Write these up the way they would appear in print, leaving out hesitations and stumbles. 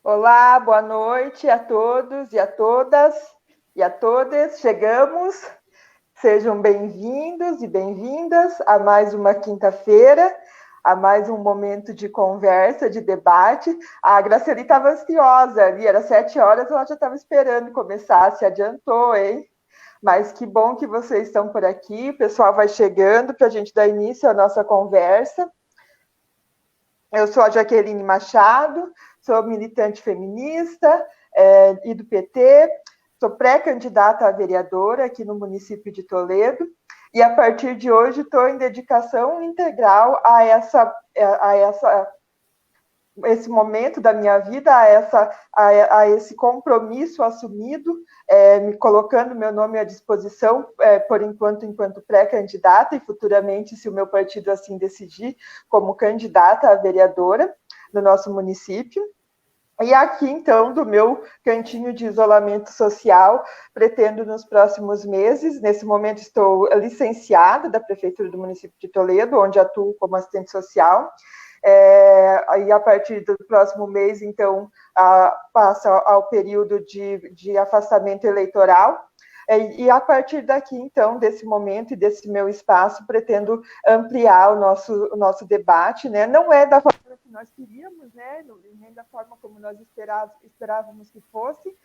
Olá, boa noite a todos e a todas e a todas. Chegamos. Sejam bem-vindos e bem-vindas a mais uma quinta-feira, a mais um momento de conversa, de debate. A Gracieli estava ansiosa ali, era 7 horas, ela já estava esperando começar, se adiantou, hein? Mas que bom que vocês estão por aqui, o pessoal vai chegando para a gente dar início à nossa conversa. Eu sou a Jaqueline Machado, sou militante feminista e do PT, sou pré-candidata a vereadora aqui no município de Toledo, e a partir de hoje estou em dedicação integral a esse momento da minha vida, a esse compromisso assumido, me colocando meu nome à disposição, por enquanto pré-candidata, e futuramente, se o meu partido assim decidir, como candidata a vereadora no nosso município. E aqui, então, do meu cantinho de isolamento social, pretendo nos próximos meses, nesse momento estou licenciada da Prefeitura do município de Toledo, onde atuo como assistente social, e a partir do próximo mês, então, passa ao período de afastamento eleitoral, e a partir daqui, então, desse momento e desse meu espaço, pretendo ampliar o nosso debate, né? Não é da forma que nós queríamos, né? Nem da forma como nós esperávamos que fosse,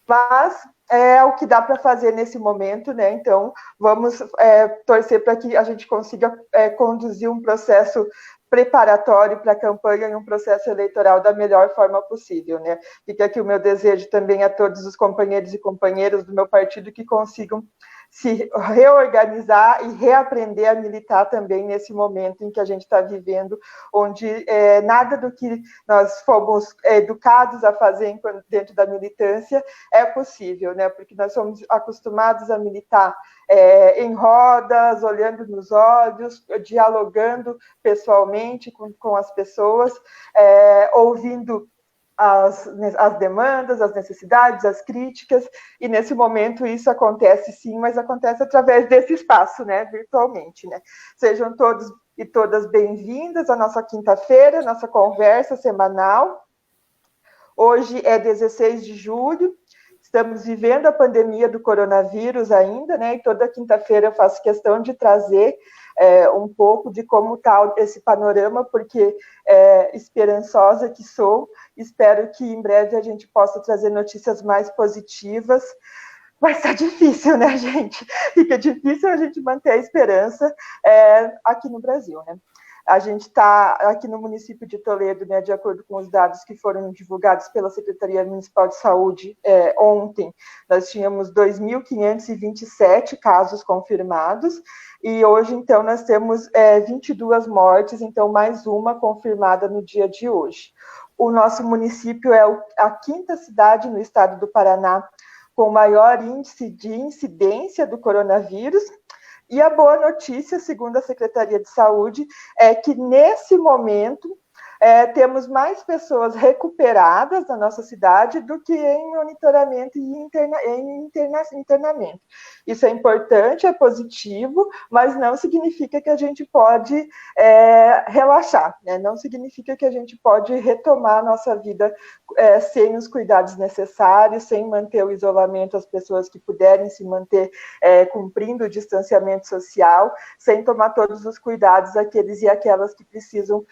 mas é o que dá para fazer nesse momento, né? Então, vamos torcer para que a gente consiga conduzir um processo preparatório para a campanha e um processo eleitoral da melhor forma possível, né? Fica aqui o meu desejo também a todos os companheiros e companheiras do meu partido que consigam se reorganizar e reaprender a militar também nesse momento em que a gente está vivendo, onde nada do que nós fomos educados a fazer dentro da militância é possível, né? Porque nós somos acostumados a militar em rodas, olhando nos olhos, dialogando pessoalmente com as pessoas, ouvindo as demandas, as necessidades, as críticas, e nesse momento isso acontece sim, mas acontece através desse espaço, né, virtualmente, né. Sejam todos e todas bem-vindas à nossa quinta-feira, nossa conversa semanal. Hoje é 16 de julho, estamos vivendo a pandemia do coronavírus ainda, né, e toda quinta-feira eu faço questão de trazer um pouco de como está esse panorama, porque esperançosa que sou, espero que em breve a gente possa trazer notícias mais positivas, mas está difícil, né, gente? Fica difícil a gente manter a esperança aqui no Brasil, né? A gente está aqui no município de Toledo, né, de acordo com os dados que foram divulgados pela Secretaria Municipal de Saúde ontem, nós tínhamos 2.527 casos confirmados, e hoje, então, nós temos 22 mortes, então mais uma confirmada no dia de hoje. O nosso município é a quinta cidade no estado do Paraná com maior índice de incidência do coronavírus. E a boa notícia, segundo a Secretaria de Saúde, é que nesse momento temos mais pessoas recuperadas na nossa cidade do que em monitoramento e internamento. Isso é importante, é positivo, mas não significa que a gente pode relaxar, né? Não significa que a gente pode retomar a nossa vida sem os cuidados necessários, sem manter o isolamento, as pessoas que puderem se manter cumprindo o distanciamento social, sem tomar todos os cuidados aqueles e aquelas que precisam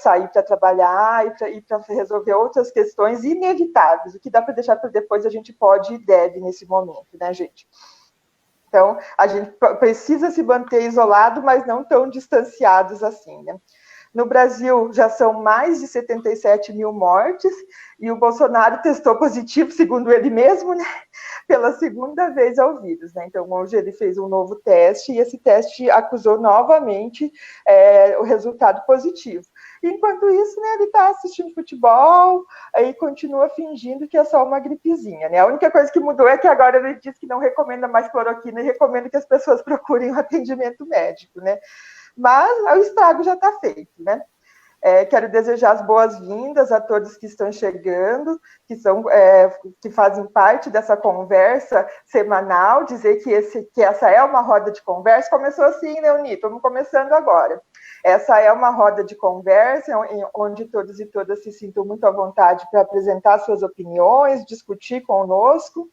sair para trabalhar e para resolver outras questões inevitáveis. O que dá para deixar para depois a gente pode e deve nesse momento, né, gente? Então, a gente precisa se manter isolado, mas não tão distanciados assim, né? No Brasil, já são mais de 77 mil mortes, e o Bolsonaro testou positivo, segundo ele mesmo, né, pela segunda vez ao vírus, né? Então, hoje ele fez um novo teste, e esse teste acusou novamente o resultado positivo. Enquanto isso, né, ele está assistindo futebol e continua fingindo que é só uma gripezinha, né? A única coisa que mudou é que agora ele diz que não recomenda mais cloroquina e recomenda que as pessoas procurem um atendimento médico, né? Mas o estrago já está feito, né? Quero desejar as boas-vindas a todos que estão chegando, que fazem parte dessa conversa semanal, dizer que essa é uma roda de conversa. Começou assim, Leoni, estamos começando agora. Essa é uma roda de conversa onde todos e todas se sintam muito à vontade para apresentar suas opiniões, discutir conosco.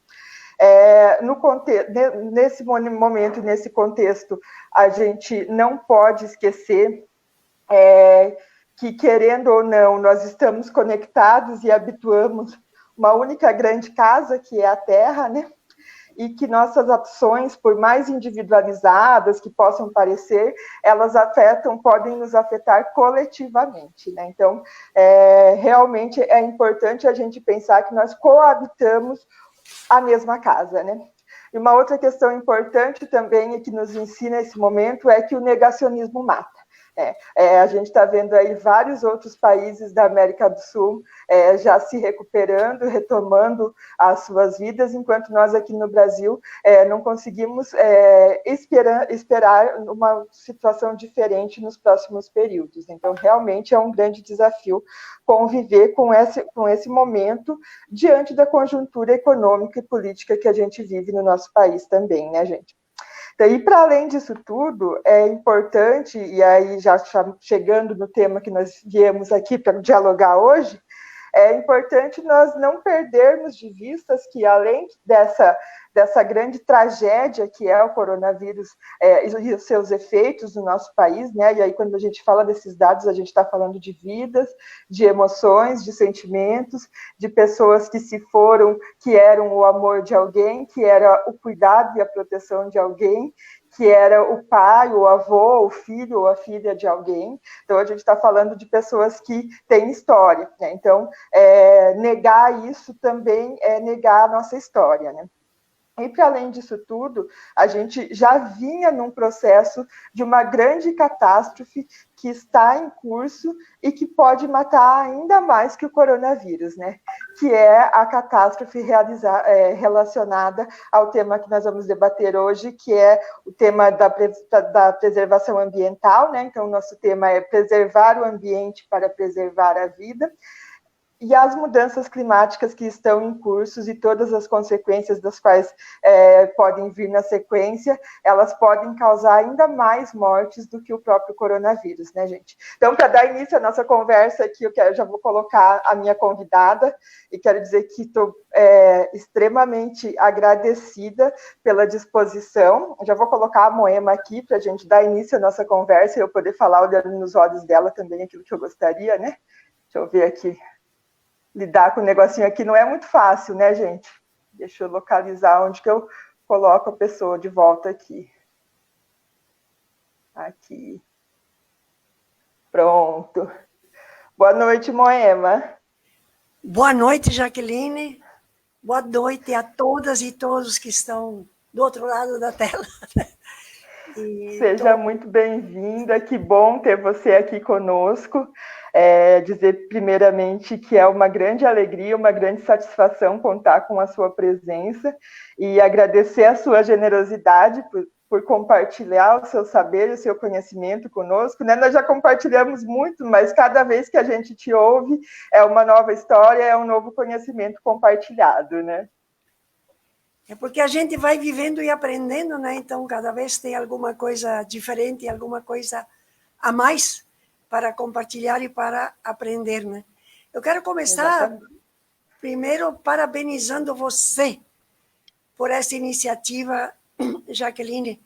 Nesse momento, nesse contexto, a gente não pode esquecer que, querendo ou não, nós estamos conectados e habituamos uma única grande casa, que é a Terra, né? E que nossas ações, por mais individualizadas que possam parecer, elas podem nos afetar coletivamente, né? Então, realmente é importante a gente pensar que nós coabitamos a mesma casa, né? E uma outra questão importante também que nos ensina esse momento é que o negacionismo mata. A gente está vendo aí vários outros países da América do Sul já se recuperando, retomando as suas vidas, enquanto nós aqui no Brasil não conseguimos esperar uma situação diferente nos próximos períodos. Então, realmente é um grande desafio conviver com esse momento diante da conjuntura econômica e política que a gente vive no nosso país também, né, gente? E para além disso tudo, é importante, e aí já chegando no tema que nós viemos aqui para dialogar hoje, é importante nós não perdermos de vistas que, além dessa grande tragédia que é o coronavírus e os seus efeitos no nosso país, né? E aí, quando a gente fala desses dados, a gente está falando de vidas, de emoções, de sentimentos, de pessoas que se foram, que eram o amor de alguém, que era o cuidado e a proteção de alguém, que era o pai, o avô, o filho ou a filha de alguém. Então, a gente está falando de pessoas que têm história, né? Então, negar isso também é negar a nossa história, né? E, para além disso tudo, a gente já vinha num processo de uma grande catástrofe que está em curso e que pode matar ainda mais que o coronavírus, né? Que é a catástrofe relacionada ao tema que nós vamos debater hoje, que é o tema da preservação ambiental, né? Então, o nosso tema é preservar o ambiente para preservar a vida. E as mudanças climáticas que estão em curso e todas as consequências das quais podem vir na sequência, elas podem causar ainda mais mortes do que o próprio coronavírus, né, gente? Então, para dar início à nossa conversa aqui, eu já vou colocar a minha convidada e quero dizer que estou extremamente agradecida pela disposição. Eu já vou colocar a Moema aqui para a gente dar início à nossa conversa e eu poder falar olhando nos olhos dela também aquilo que eu gostaria, né? Deixa eu ver aqui. Lidar com o negocinho aqui não é muito fácil, né, gente? Deixa eu localizar onde que eu coloco a pessoa de volta aqui. Aqui. Pronto. Boa noite, Moema. Boa noite, Jaqueline. Boa noite a todas e todos que estão do outro lado da tela. Seja muito bem-vinda, que bom ter você aqui conosco. Dizer primeiramente que é uma grande alegria, uma grande satisfação contar com a sua presença e agradecer a sua generosidade por compartilhar o seu saber, o seu conhecimento conosco, né? Nós já compartilhamos muito, mas cada vez que a gente te ouve é uma nova história, é um novo conhecimento compartilhado, né? É porque a gente vai vivendo e aprendendo, né? Então, cada vez tem alguma coisa diferente, alguma coisa a mais para compartilhar e para aprender, né? Eu quero começar primeiro parabenizando você por essa iniciativa, Jaqueline,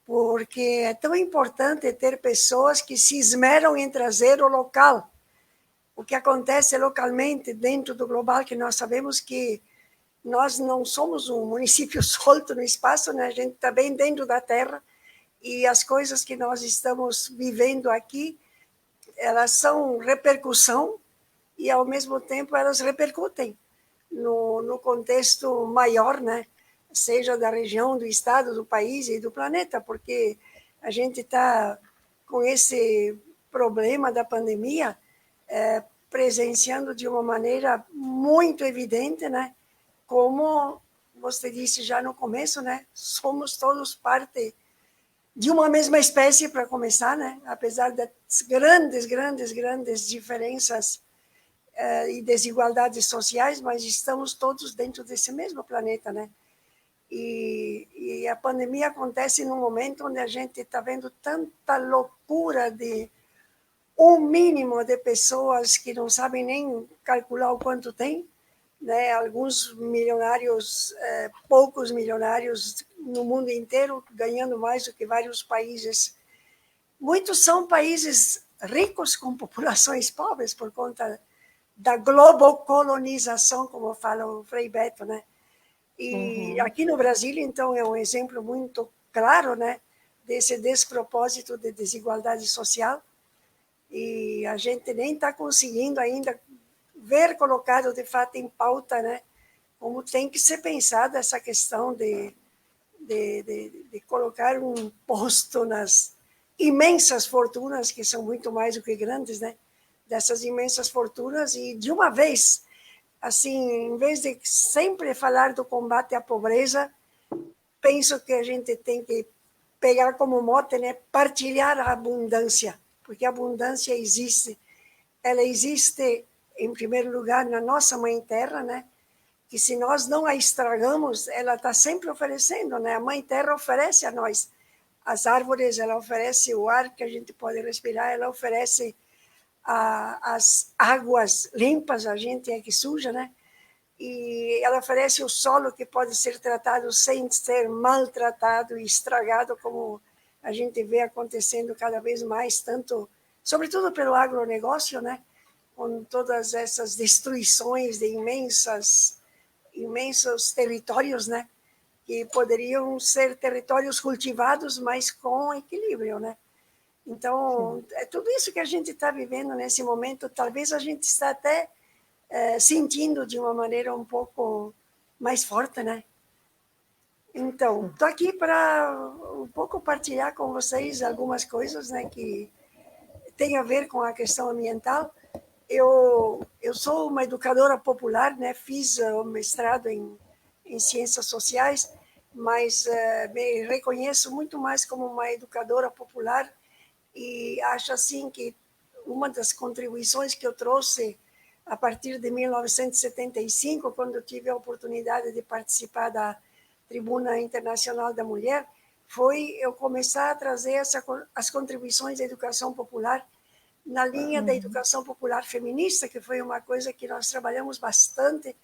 porque é tão importante ter pessoas que se esmeram em trazer o local, o que acontece localmente dentro do global, que nós sabemos que nós não somos um município solto no espaço, né? A gente está bem dentro da terra e as coisas que nós estamos vivendo aqui, elas são repercussão e, ao mesmo tempo, elas repercutem no contexto maior, né? Seja da região, do estado, do país e do planeta, porque a gente está com esse problema da pandemia presenciando de uma maneira muito evidente, né? Como você disse já no começo, né? Somos todos parte de uma mesma espécie, para começar, né? Apesar das grandes diferenças e desigualdades sociais, mas estamos todos dentro desse mesmo planeta, né? E a pandemia acontece num momento onde a gente está vendo tanta loucura de um mínimo de pessoas que não sabem nem calcular o quanto tem, né? Alguns milionários, poucos milionários no mundo inteiro, ganhando mais do que vários países. Muitos são países ricos com populações pobres por conta da globocolonização, como fala o Frei Beto, né? E aqui no Brasil, então, é um exemplo muito claro, né, desse despropósito de desigualdade social, e a gente nem está conseguindo ainda ver colocado de fato em pauta, né, como tem que ser pensada essa questão de colocar um imposto nas imensas fortunas, que são muito mais do que grandes, né, dessas imensas fortunas, e de uma vez, assim, em vez de sempre falar do combate à pobreza, penso que a gente tem que pegar como mote, né, partilhar a abundância, porque a abundância existe. Ela existe, em primeiro lugar, na nossa Mãe Terra, né, que se nós não a estragamos, ela está sempre oferecendo, né? A Mãe Terra oferece a nós as árvores, ela oferece o ar que a gente pode respirar, ela oferece as águas limpas, a gente é que suja, né? E ela oferece o solo que pode ser tratado sem ser maltratado e estragado, como a gente vê acontecendo cada vez mais, tanto, sobretudo pelo agronegócio, né? Com todas essas destruições de imensos territórios, né? Que poderiam ser territórios cultivados, mas com equilíbrio, né? Então, é tudo isso que a gente está vivendo nesse momento. Talvez a gente está até sentindo de uma maneira um pouco mais forte, né? Então, estou aqui para um pouco partilhar com vocês algumas coisas, né, que tem a ver com a questão ambiental. Eu sou uma educadora popular, né? Fiz o mestrado em ciências sociais, mas me reconheço muito mais como uma educadora popular e acho assim que uma das contribuições que eu trouxe a partir de 1975, quando eu tive a oportunidade de participar da Tribuna Internacional da Mulher, foi eu começar a trazer as contribuições da educação popular na linha da educação popular feminista, que foi uma coisa que nós trabalhamos bastante,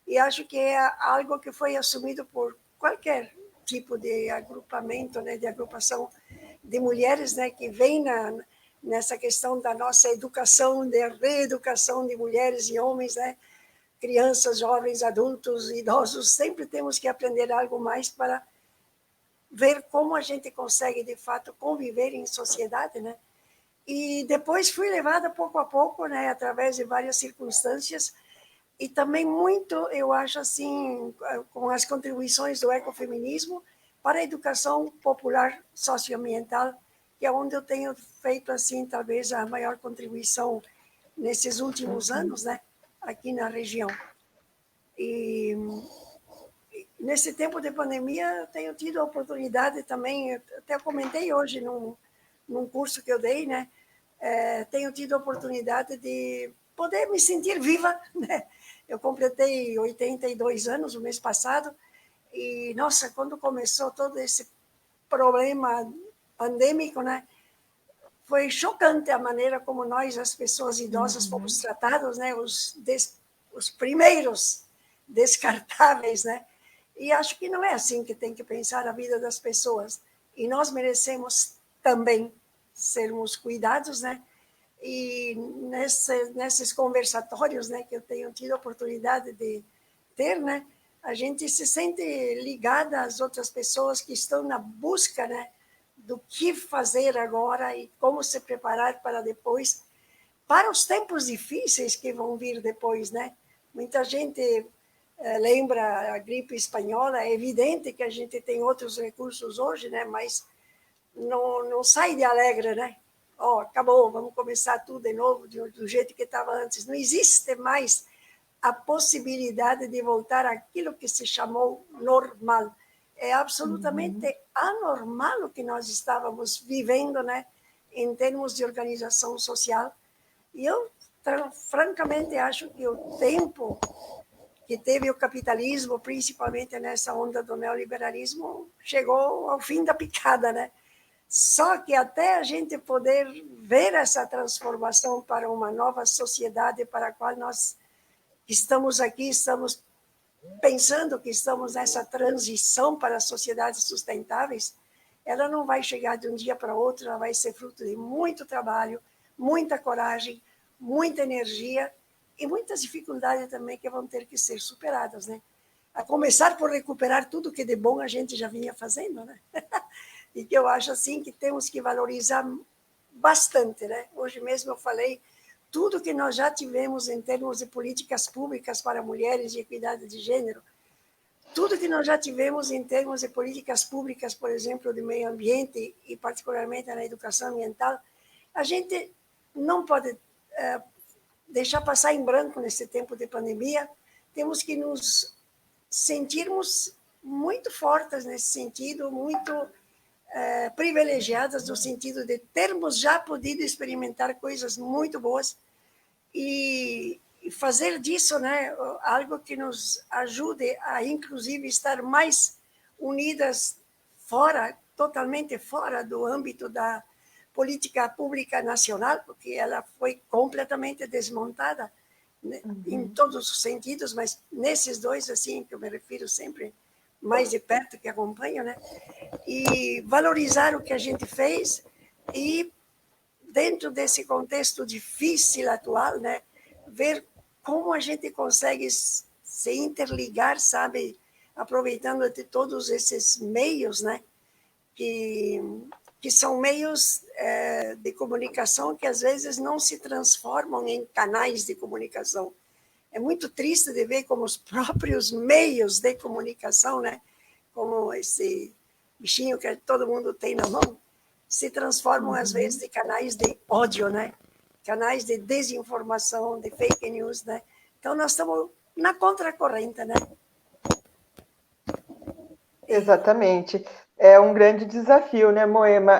e acho que é algo que foi assumido por qualquer tipo de agrupamento, né, de agrupação de mulheres, né, que vem nessa questão da nossa educação, de reeducação de mulheres e homens, né, crianças, jovens, adultos, idosos, sempre temos que aprender algo mais para ver como a gente consegue, de fato, conviver em sociedade, né? E depois fui levada pouco a pouco, né, através de várias circunstâncias, e também muito, eu acho assim, com as contribuições do ecofeminismo para a educação popular socioambiental, que é onde eu tenho feito assim talvez a maior contribuição nesses últimos anos, né, aqui na região. E nesse tempo de pandemia eu tenho tido a oportunidade também, até comentei hoje num curso que eu dei, né, tenho tido a oportunidade de poder me sentir viva, né? Eu completei 82 anos o mês passado e, nossa, quando começou todo esse problema pandêmico, né? Foi chocante a maneira como nós, as pessoas idosas, fomos tratados, né? Os primeiros descartáveis, né? E acho que não é assim que tem que pensar a vida das pessoas. E nós merecemos também sermos cuidados, né? E nesses conversatórios, né, que eu tenho tido a oportunidade de ter, né, a gente se sente ligada às outras pessoas que estão na busca, né, do que fazer agora e como se preparar para depois, para os tempos difíceis que vão vir depois, né? Muita gente lembra a gripe espanhola, é evidente que a gente tem outros recursos hoje, né, mas não sai de alegre, né? Ó, acabou, vamos começar tudo de novo, do jeito que estava antes. Não existe mais a possibilidade de voltar àquilo que se chamou normal. É absolutamente anormal o que nós estávamos vivendo, né, em termos de organização social. E eu, francamente, acho que o tempo que teve o capitalismo, principalmente nessa onda do neoliberalismo, chegou ao fim da picada, né? Só que até a gente poder ver essa transformação para uma nova sociedade para a qual nós estamos aqui, estamos pensando que estamos nessa transição para sociedades sustentáveis, ela não vai chegar de um dia para outro, ela vai ser fruto de muito trabalho, muita coragem, muita energia e muitas dificuldades também que vão ter que ser superadas, né? A começar por recuperar tudo que de bom a gente já vinha fazendo, né? E que eu acho assim que temos que valorizar bastante, né? Hoje mesmo eu falei tudo que nós já tivemos em termos de políticas públicas para mulheres e equidade de gênero, tudo que nós já tivemos em termos de políticas públicas, por exemplo, de meio ambiente e particularmente na educação ambiental, a gente não pode deixar passar em branco nesse tempo de pandemia. Temos que nos sentirmos muito fortes nesse sentido, muito privilegiadas no sentido de termos já podido experimentar coisas muito boas e fazer disso, né, algo que nos ajude a, inclusive, estar mais unidas fora, totalmente fora do âmbito da política pública nacional, porque ela foi completamente desmontada, né, em todos os sentidos, mas nesses dois, assim, que eu me refiro sempre mais de perto, que acompanho, né, e valorizar o que a gente fez e, dentro desse contexto difícil atual, né, ver como a gente consegue se interligar, sabe, aproveitando de todos esses meios, né, que são meios de comunicação que às vezes não se transformam em canais de comunicação. É muito triste de ver como os próprios meios de comunicação, né, como esse bichinho que todo mundo tem na mão, se transformam às vezes de canais de ódio, né? Canais de desinformação, de fake news, né? Então nós estamos na contracorrente, né? Exatamente. É um grande desafio, né, Moema?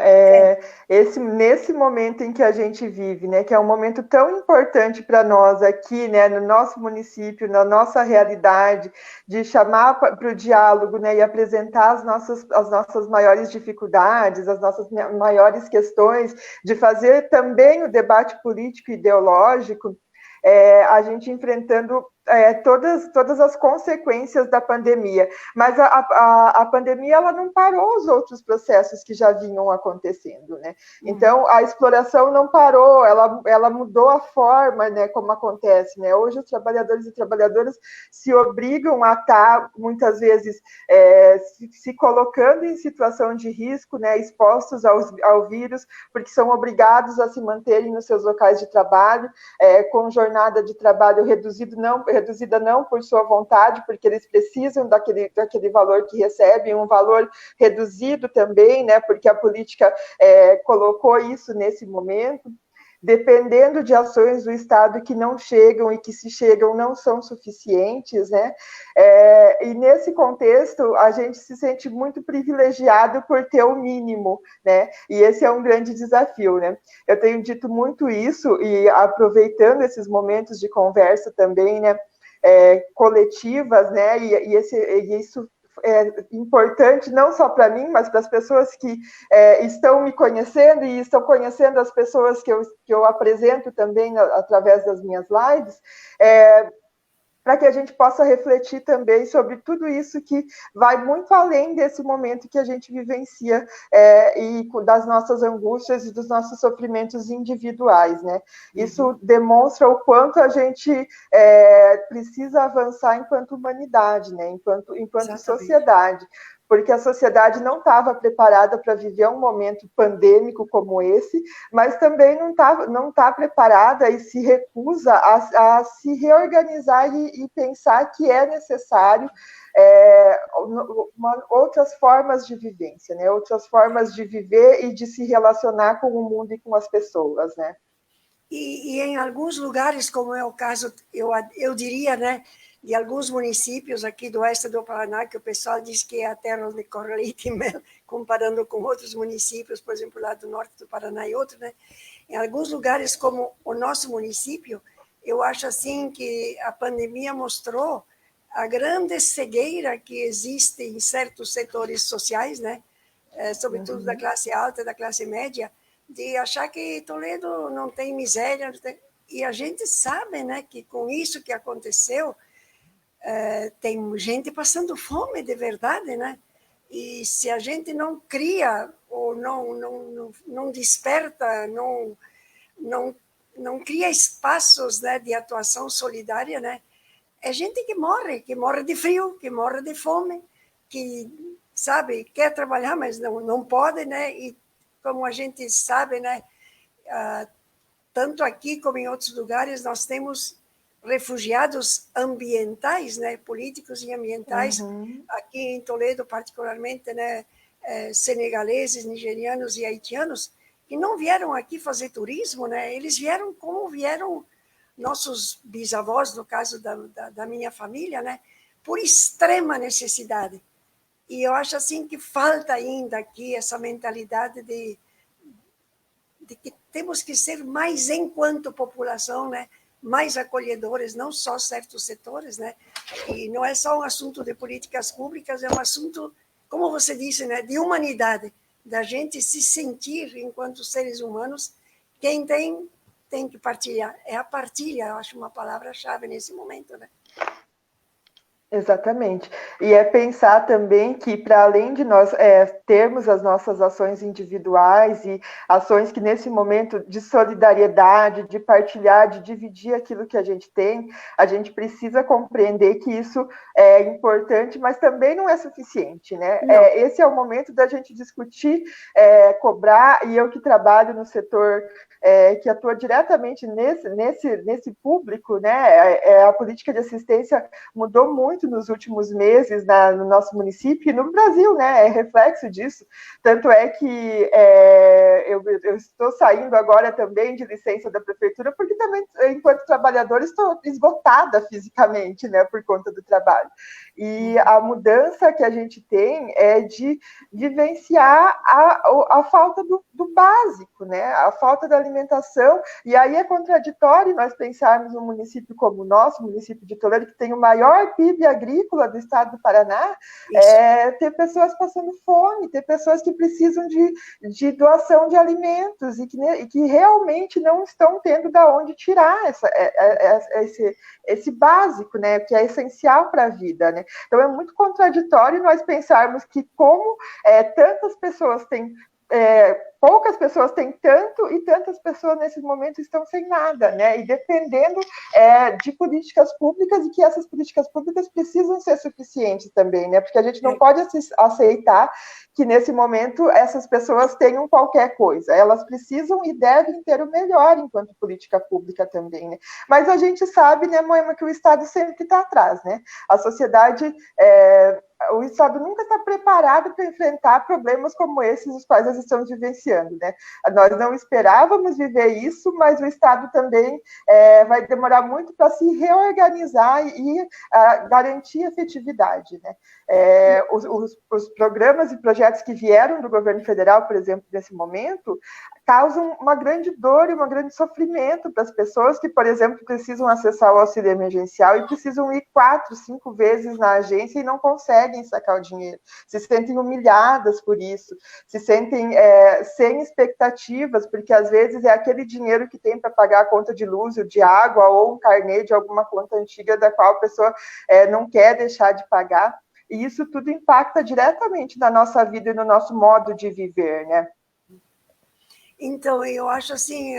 Nesse momento em que a gente vive, né, que é um momento tão importante para nós aqui, né, no nosso município, na nossa realidade, de chamar para o diálogo, né, e apresentar as nossas maiores dificuldades, as nossas maiores questões, de fazer também o debate político e ideológico, a gente enfrentando todas as consequências da pandemia. Mas a pandemia ela não parou os outros processos que já vinham acontecendo, né? Então, a exploração não parou, ela mudou a forma, né, como acontece, né? Hoje, os trabalhadores e trabalhadoras se obrigam a estar, muitas vezes, se colocando em situação de risco, né, expostos ao vírus, porque são obrigados a se manterem nos seus locais de trabalho, com jornada de trabalho reduzida não por sua vontade, porque eles precisam daquele valor que recebem, um valor reduzido também, né, porque a política colocou isso nesse momento, dependendo de ações do Estado que não chegam e que se chegam não são suficientes, né? E nesse contexto a gente se sente muito privilegiado por ter o mínimo, né? E esse é um grande desafio, né? Eu tenho dito muito isso e aproveitando esses momentos de conversa também, né? Coletivas, né? E isso é importante não só para mim, mas para as pessoas que estão me conhecendo e estão conhecendo as pessoas que eu apresento também através das minhas lives, para que a gente possa refletir também sobre tudo isso que vai muito além desse momento que a gente vivencia e das nossas angústias e dos nossos sofrimentos individuais, né? Isso demonstra o quanto a gente precisa avançar enquanto humanidade, né? Enquanto sociedade, porque a sociedade não estava preparada para viver um momento pandêmico como esse, mas também não tá preparada e se recusa a se reorganizar e pensar que é necessário outras formas de vivência, né? Outras formas de viver e de se relacionar com o mundo e com as pessoas, né? E em alguns lugares, como é o caso, eu diria, né, de alguns municípios aqui do oeste do Paraná, que o pessoal diz que é a terra onde corre leite e mel, comparando com outros municípios, por exemplo, lá do norte do Paraná e outros, né? Em alguns lugares, como o nosso município, eu acho assim que a pandemia mostrou a grande cegueira que existe em certos setores sociais, né? Sobretudo da classe alta, da classe média, de achar que Toledo não tem miséria. Não tem... E a gente sabe, né, que com isso que aconteceu, tem gente passando fome de verdade, né? E se a gente não cria ou não desperta, não, não cria espaços, né, de atuação solidária, né? É gente que morre de frio, que morre de fome, que, sabe, quer trabalhar, mas não pode, né? E como a gente sabe, né, tanto aqui como em outros lugares, nós temos refugiados ambientais, né, políticos e ambientais, aqui em Toledo particularmente, né, senegaleses, nigerianos e haitianos, que não vieram aqui fazer turismo, né, eles vieram como vieram nossos bisavós, no caso da minha família, né, por extrema necessidade. E eu acho assim que falta ainda aqui essa mentalidade de que temos que ser mais, enquanto população, né, mais acolhedores, não só certos setores, né, e não é só um assunto de políticas públicas, é um assunto, como você disse, né, de humanidade, da gente se sentir, enquanto seres humanos, quem tem que partilhar. É a partilha, eu acho uma palavra-chave nesse momento, né? Exatamente. E é pensar também que, para além de nós termos as nossas ações individuais e ações que, nesse momento de solidariedade, de partilhar, de dividir aquilo que a gente precisa compreender que isso é importante, mas também não é suficiente, né? Esse é o momento da gente discutir, cobrar, e eu que trabalho no setor que atua diretamente nesse público, né? A política de assistência mudou muito nos últimos meses no nosso município e no Brasil, né? É reflexo disso. Tanto é que eu estou saindo agora também de licença da prefeitura, porque também, enquanto trabalhadora, estou esgotada fisicamente, né? Por conta do trabalho. E a mudança que a gente tem é de vivenciar a falta do básico, né? A falta da alimentação. E aí é contraditório nós pensarmos um município como o nosso, o município de Toledo, que tem o maior PIB agrícola do estado do Paraná, ter pessoas passando fome, ter pessoas que precisam de doação de alimentos e que realmente não estão tendo de onde tirar esse básico, né, que é essencial para a vida, né? Então é muito contraditório nós pensarmos que como tantas pessoas têm poucas pessoas têm tanto e tantas pessoas nesse momento estão sem nada, né? E dependendo de políticas públicas e que essas políticas públicas precisam ser suficientes também, né? Porque a gente não pode aceitar que nesse momento essas pessoas tenham qualquer coisa. Elas precisam e devem ter o melhor enquanto política pública também, né? Mas a gente sabe, né, Moema, que o Estado sempre está atrás, né? A sociedade o Estado nunca está preparado para enfrentar problemas como esses, os quais nós estamos vivenciando, né? Nós não esperávamos viver isso, mas o Estado também vai demorar muito para se reorganizar e garantir efetividade, né? Os programas e projetos que vieram do governo federal, por exemplo, nesse momento, causam uma grande dor e um grande sofrimento para as pessoas que, por exemplo, precisam acessar o auxílio emergencial e precisam ir 4, 5 vezes na agência e não conseguem sacar o dinheiro. Se sentem humilhadas por isso, se sentem sem expectativas, porque às vezes é aquele dinheiro que tem para pagar a conta de luz, ou de água, ou um carnê de alguma conta antiga da qual a pessoa não quer deixar de pagar. E isso tudo impacta diretamente na nossa vida e no nosso modo de viver, né? Então, eu acho assim,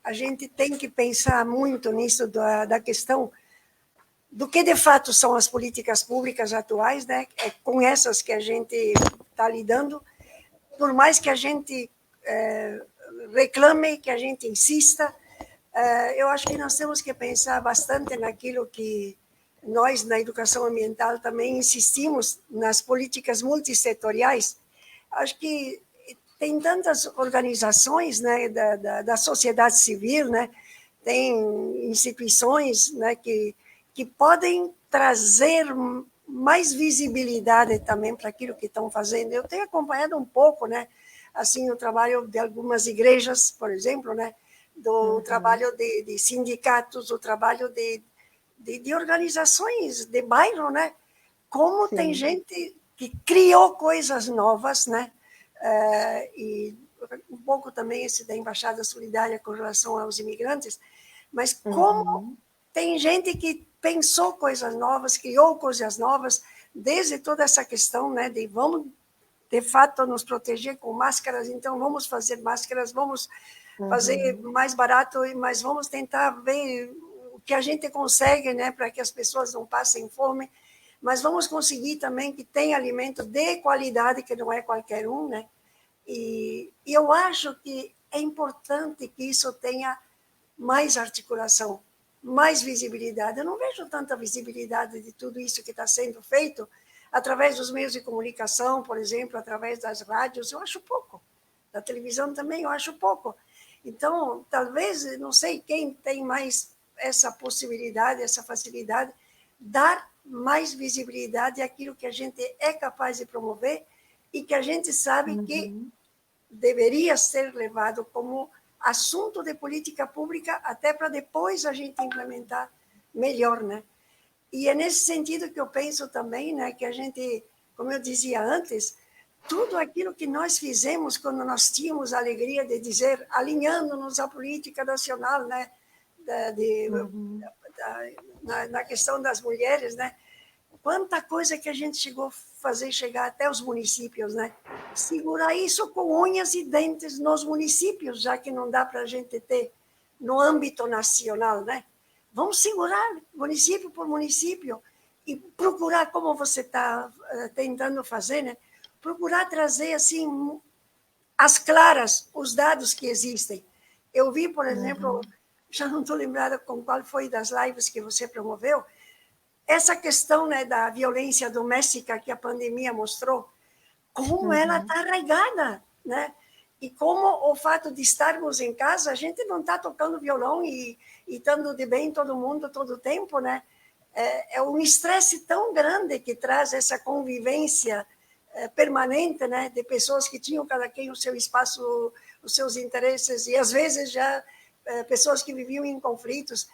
a gente tem que pensar muito nisso da questão do que de fato são as políticas públicas atuais, né? É com essas que a gente está lidando, por mais que a gente reclame, que a gente insista, eu acho que nós temos que pensar bastante naquilo que nós, na educação ambiental, também insistimos nas políticas multissetoriais. Acho que tem tantas organizações, né, da sociedade civil, né, tem instituições, né, que podem trazer mais visibilidade também para aquilo que estão fazendo. Eu tenho acompanhado um pouco, né, assim, o trabalho de algumas igrejas, por exemplo, né, do trabalho de sindicatos, o trabalho de organizações de bairro, né, como Sim. Tem gente que criou coisas novas, né, e um pouco também esse da Embaixada Solidária com relação aos imigrantes, mas como tem gente que pensou coisas novas, criou coisas novas, desde toda essa questão, né, de vamos, de fato, nos proteger com máscaras, então vamos fazer máscaras, vamos fazer mais barato, mas vamos tentar ver o que a gente consegue, né, para que as pessoas não passem fome, mas vamos conseguir também que tenha alimento de qualidade, que não é qualquer um, né? E eu acho que é importante que isso tenha mais articulação, mais visibilidade. Eu não vejo tanta visibilidade de tudo isso que está sendo feito através dos meios de comunicação, por exemplo, através das rádios, eu acho pouco. Da televisão também eu acho pouco. Então, talvez, não sei quem tem mais essa possibilidade, essa facilidade, dar mais visibilidade àquilo que a gente é capaz de promover e que a gente sabe que deveria ser levado como assunto de política pública até para depois a gente implementar melhor, né? E é nesse sentido que eu penso também, né, que a gente, como eu dizia antes, tudo aquilo que nós fizemos quando nós tínhamos a alegria de dizer, alinhando-nos à política nacional, né, na questão das mulheres, né, quanta coisa que a gente chegou a fazer chegar até os municípios, né? Segurar isso com unhas e dentes nos municípios, já que não dá para a gente ter no âmbito nacional, né? Vamos segurar município por município e procurar, como você está tentando fazer, né? Procurar trazer, assim, às claras os dados que existem. Eu vi, por exemplo, já não estou lembrada com qual foi das lives que você promoveu, essa questão, né, da violência doméstica que a pandemia mostrou, como ela está arraigada, né? E como o fato de estarmos em casa, a gente não está tocando violão e estando de bem todo mundo, todo o tempo, né? É um estresse tão grande que traz essa convivência permanente, né? De pessoas que tinham cada quem o seu espaço, os seus interesses, e às vezes já pessoas que viviam em conflitos.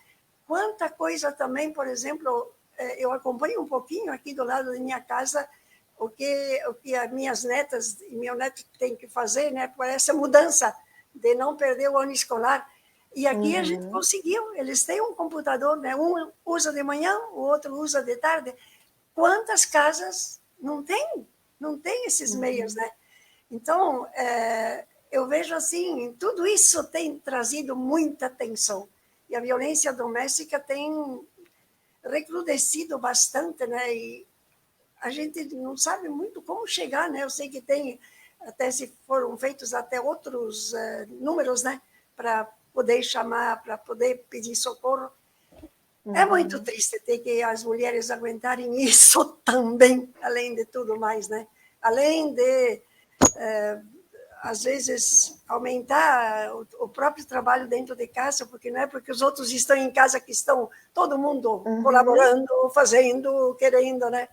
Quanta coisa também, por exemplo, eu acompanho um pouquinho aqui do lado da minha casa o que as minhas netas e meu neto têm que fazer, né, por essa mudança de não perder o ano escolar. E aqui a gente conseguiu, eles têm um computador, né, um usa de manhã, o outro usa de tarde. Quantas casas não tem? Não tem esses meios, né? Então, eu vejo assim, tudo isso tem trazido muita tensão. E a violência doméstica tem recrudescido bastante, né? E a gente não sabe muito como chegar, né? Eu sei que tem, até se foram feitos até outros números, né? Para poder chamar, para poder pedir socorro. É muito triste ter que as mulheres aguentarem isso também, além de tudo mais, né? Além de, às vezes, aumentar o próprio trabalho dentro de casa, porque não é porque os outros estão em casa que estão todo mundo colaborando, fazendo, querendo, né?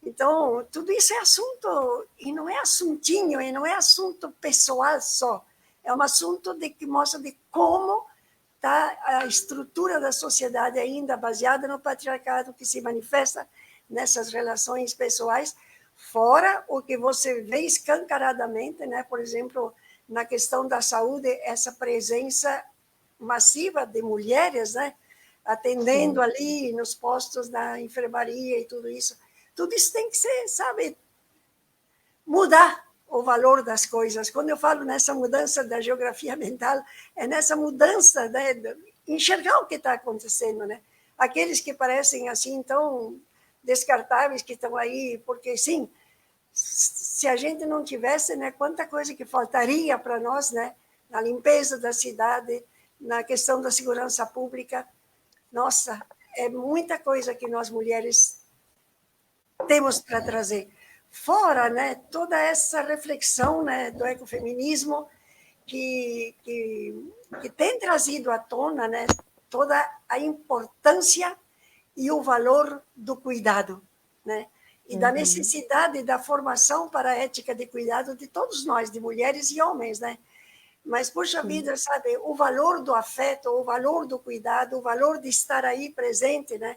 Então, tudo isso é assunto, e não é assuntinho, e não é assunto pessoal só, é um assunto que mostra de como está a estrutura da sociedade ainda baseada no patriarcado que se manifesta nessas relações pessoais, fora o que você vê escancaradamente, né? Por exemplo, na questão da saúde, essa presença massiva de mulheres, né? Atendendo ali nos postos da enfermaria e tudo isso. Tudo isso tem que ser, sabe, mudar o valor das coisas. Quando eu falo nessa mudança da geografia mental, é nessa mudança, né, de enxergar o que está acontecendo, né? Aqueles que parecem assim tão descartáveis que estão aí, porque sim, se a gente não tivesse, né, quanta coisa que faltaria para nós, né, na limpeza da cidade, na questão da segurança pública. Nossa, é muita coisa que nós mulheres temos para trazer. fora, né, toda essa reflexão, né, do ecofeminismo que tem trazido à tona, né, toda a importância e o valor do cuidado, né, e da necessidade da formação para a ética de cuidado de todos nós, de mulheres e homens, né? Mas, puxa vida, sabe, o valor do afeto, o valor do cuidado, o valor de estar aí presente, né?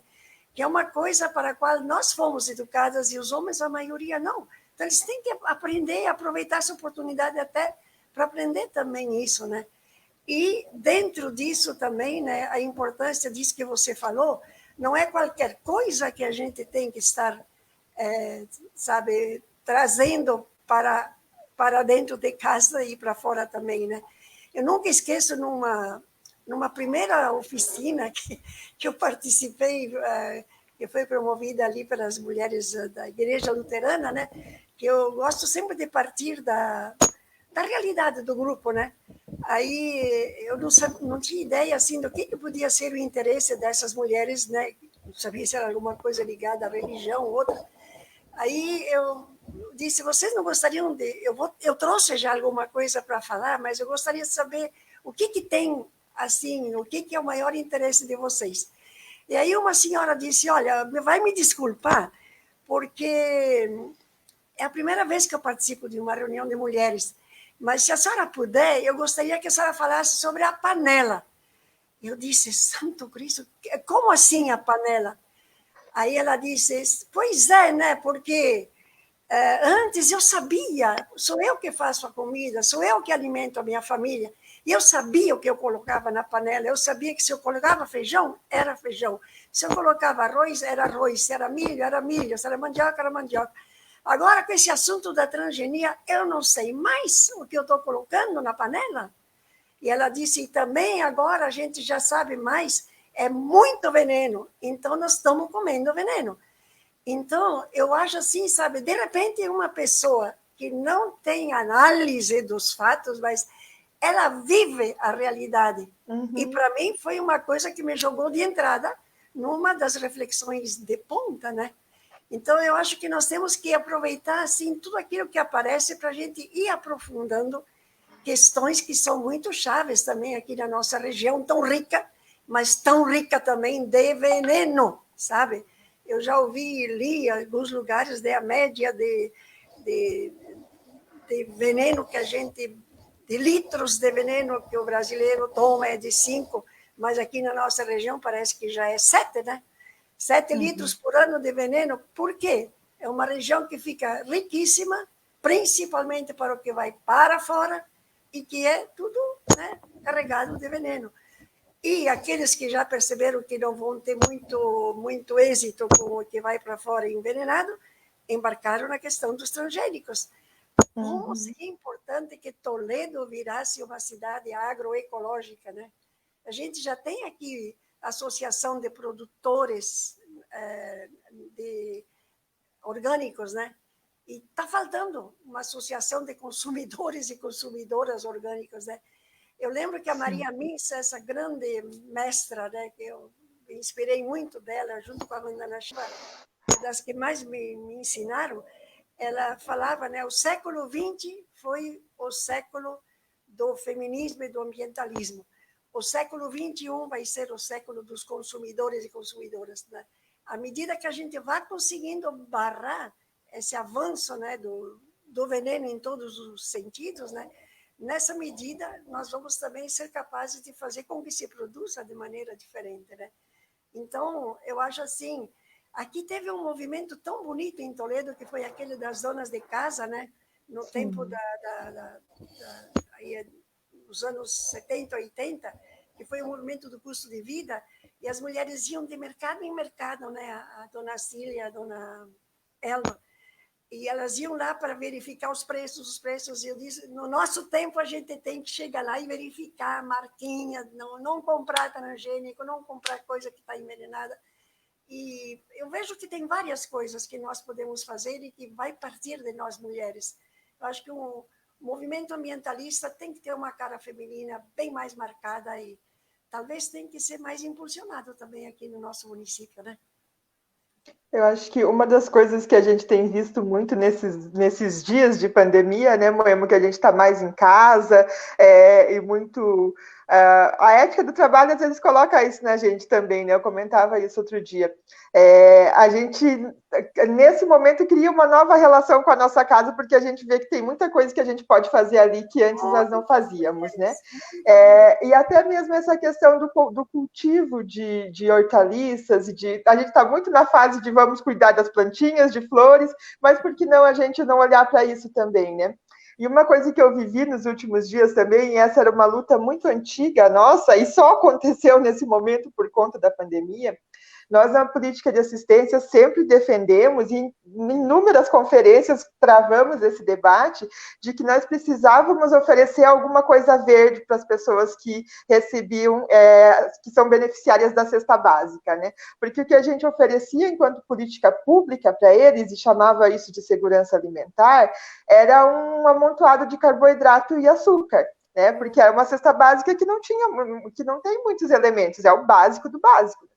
Que é uma coisa para a qual nós fomos educadas e os homens, a maioria, não. Então, eles têm que aprender, aproveitar essa oportunidade até para aprender também isso, né? E dentro disso também, né, a importância disso que você falou, não é qualquer coisa que a gente tem que estar, sabe, trazendo para dentro de casa e para fora também, né? Eu nunca esqueço numa primeira oficina que eu participei, que foi promovida ali pelas mulheres da Igreja Luterana, né? Que eu gosto sempre de partir da realidade do grupo, né? Aí eu não tinha ideia assim do que podia ser o interesse dessas mulheres, né? Não sabia se era alguma coisa ligada à religião ou outra. Aí eu disse, vocês não gostariam de... Eu trouxe já alguma coisa para falar, mas eu gostaria de saber o que tem, assim, o que é o maior interesse de vocês. E aí uma senhora disse, olha, vai me desculpar, porque é a primeira vez que eu participo de uma reunião de mulheres, mas se a senhora puder, eu gostaria que a senhora falasse sobre a panela. Eu disse, Santo Cristo, como assim a panela? Aí ela disse, pois é, né, porque antes eu sabia, sou eu que faço a comida, sou eu que alimento a minha família, e eu sabia o que eu colocava na panela, eu sabia que se eu colocava feijão, era feijão, se eu colocava arroz, era arroz, se era milho, se era mandioca, era mandioca. Agora, com esse assunto da transgenia, eu não sei mais o que eu estou colocando na panela. E ela disse, e também agora a gente já sabe mais, é muito veneno, então nós estamos comendo veneno. Então, eu acho assim, sabe, de repente uma pessoa que não tem análise dos fatos, mas ela vive a realidade. E para mim foi uma coisa que me jogou de entrada numa das reflexões de ponta, né? Então, eu acho que nós temos que aproveitar assim tudo aquilo que aparece para a gente ir aprofundando questões que são muito chaves também aqui na nossa região, tão rica, mas tão rica também de veneno, sabe? Eu já ouvi, li em alguns lugares a média de veneno que a gente, de litros de veneno que o brasileiro toma é de 5, mas aqui na nossa região parece que já é 7, né? 7 litros por ano de veneno. Por quê? É uma região que fica riquíssima, principalmente para o que vai para fora, e que é tudo, né, carregado de veneno. E aqueles que já perceberam que não vão ter muito êxito com o que vai para fora envenenado, embarcaram na questão dos transgênicos. Como seria importante que Toledo virasse uma cidade agroecológica, né? A gente já tem aqui associação de produtores de orgânicos, né? E está faltando uma associação de consumidores e consumidoras orgânicos, né? Eu lembro que a Maria Missa, essa grande mestra, né, que eu me inspirei muito dela, junto com a Mandana Shiva, das que mais me ensinaram, ela falava, né, o século XX foi o século do feminismo e do ambientalismo. O século XXI vai ser o século dos consumidores e consumidoras, né? À medida que a gente vai conseguindo barrar esse avanço, né, do veneno em todos os sentidos, né, nessa medida nós vamos também ser capazes de fazer com que se produza de maneira diferente, né? Então, eu acho assim, aqui teve um movimento tão bonito em Toledo, que foi aquele das donas de casa, né? No tempo aí, dos anos 70, 80, que foi o movimento do custo de vida, e as mulheres iam de mercado em mercado, né? A dona Cília, a dona Elma, e elas iam lá para verificar os preços, e eu disse, no nosso tempo a gente tem que chegar lá e verificar a marquinha, não comprar transgênico, não comprar coisa que está envenenada. E eu vejo que tem várias coisas que nós podemos fazer e que vai partir de nós mulheres. Eu acho que o movimento ambientalista tem que ter uma cara feminina bem mais marcada e talvez tenha que ser mais impulsionado também aqui no nosso município, né? Eu acho que uma das coisas que a gente tem visto muito nesses dias de pandemia, né, Moema, que a gente está mais em casa, e muito. A ética do trabalho às vezes coloca isso na gente também, né? Eu comentava isso outro dia. A gente, nesse momento, cria uma nova relação com a nossa casa, porque a gente vê que tem muita coisa que a gente pode fazer ali que antes nós não fazíamos, né? E até mesmo essa questão do cultivo de hortaliças, a gente está muito na fase de vamos cuidar das plantinhas, de flores, mas por que não a gente não olhar para isso também, né? E uma coisa que eu vivi nos últimos dias também, e essa era uma luta muito antiga nossa, e só aconteceu nesse momento por conta da pandemia, nós, na política de assistência, sempre defendemos, e em inúmeras conferências travamos esse debate, de que nós precisávamos oferecer alguma coisa verde para as pessoas que recebiam, que são beneficiárias da cesta básica, né? Porque o que a gente oferecia enquanto política pública para eles, e chamava isso de segurança alimentar, era um amontoado de carboidrato e açúcar. Né? Porque era uma cesta básica que não tem muitos elementos, é o básico do básico.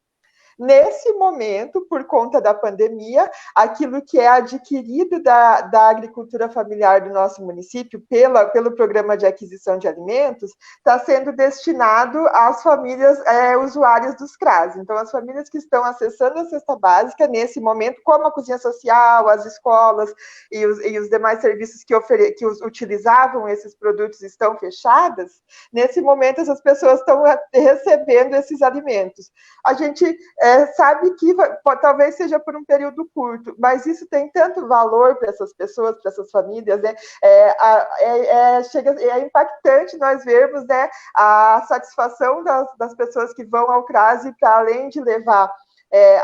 Nesse momento, por conta da pandemia, aquilo que é adquirido da agricultura familiar do nosso município pelo programa de aquisição de alimentos está sendo destinado às famílias usuárias dos CRAS. Então, as famílias que estão acessando a cesta básica nesse momento, como a cozinha social, as escolas e os demais serviços que utilizavam esses produtos estão fechadas, nesse momento essas pessoas estão recebendo esses alimentos. A gente sabe que talvez seja por um período curto, mas isso tem tanto valor para essas pessoas, para essas famílias, né? É impactante nós vermos, né, a satisfação das pessoas que vão ao CRAS e para além de levar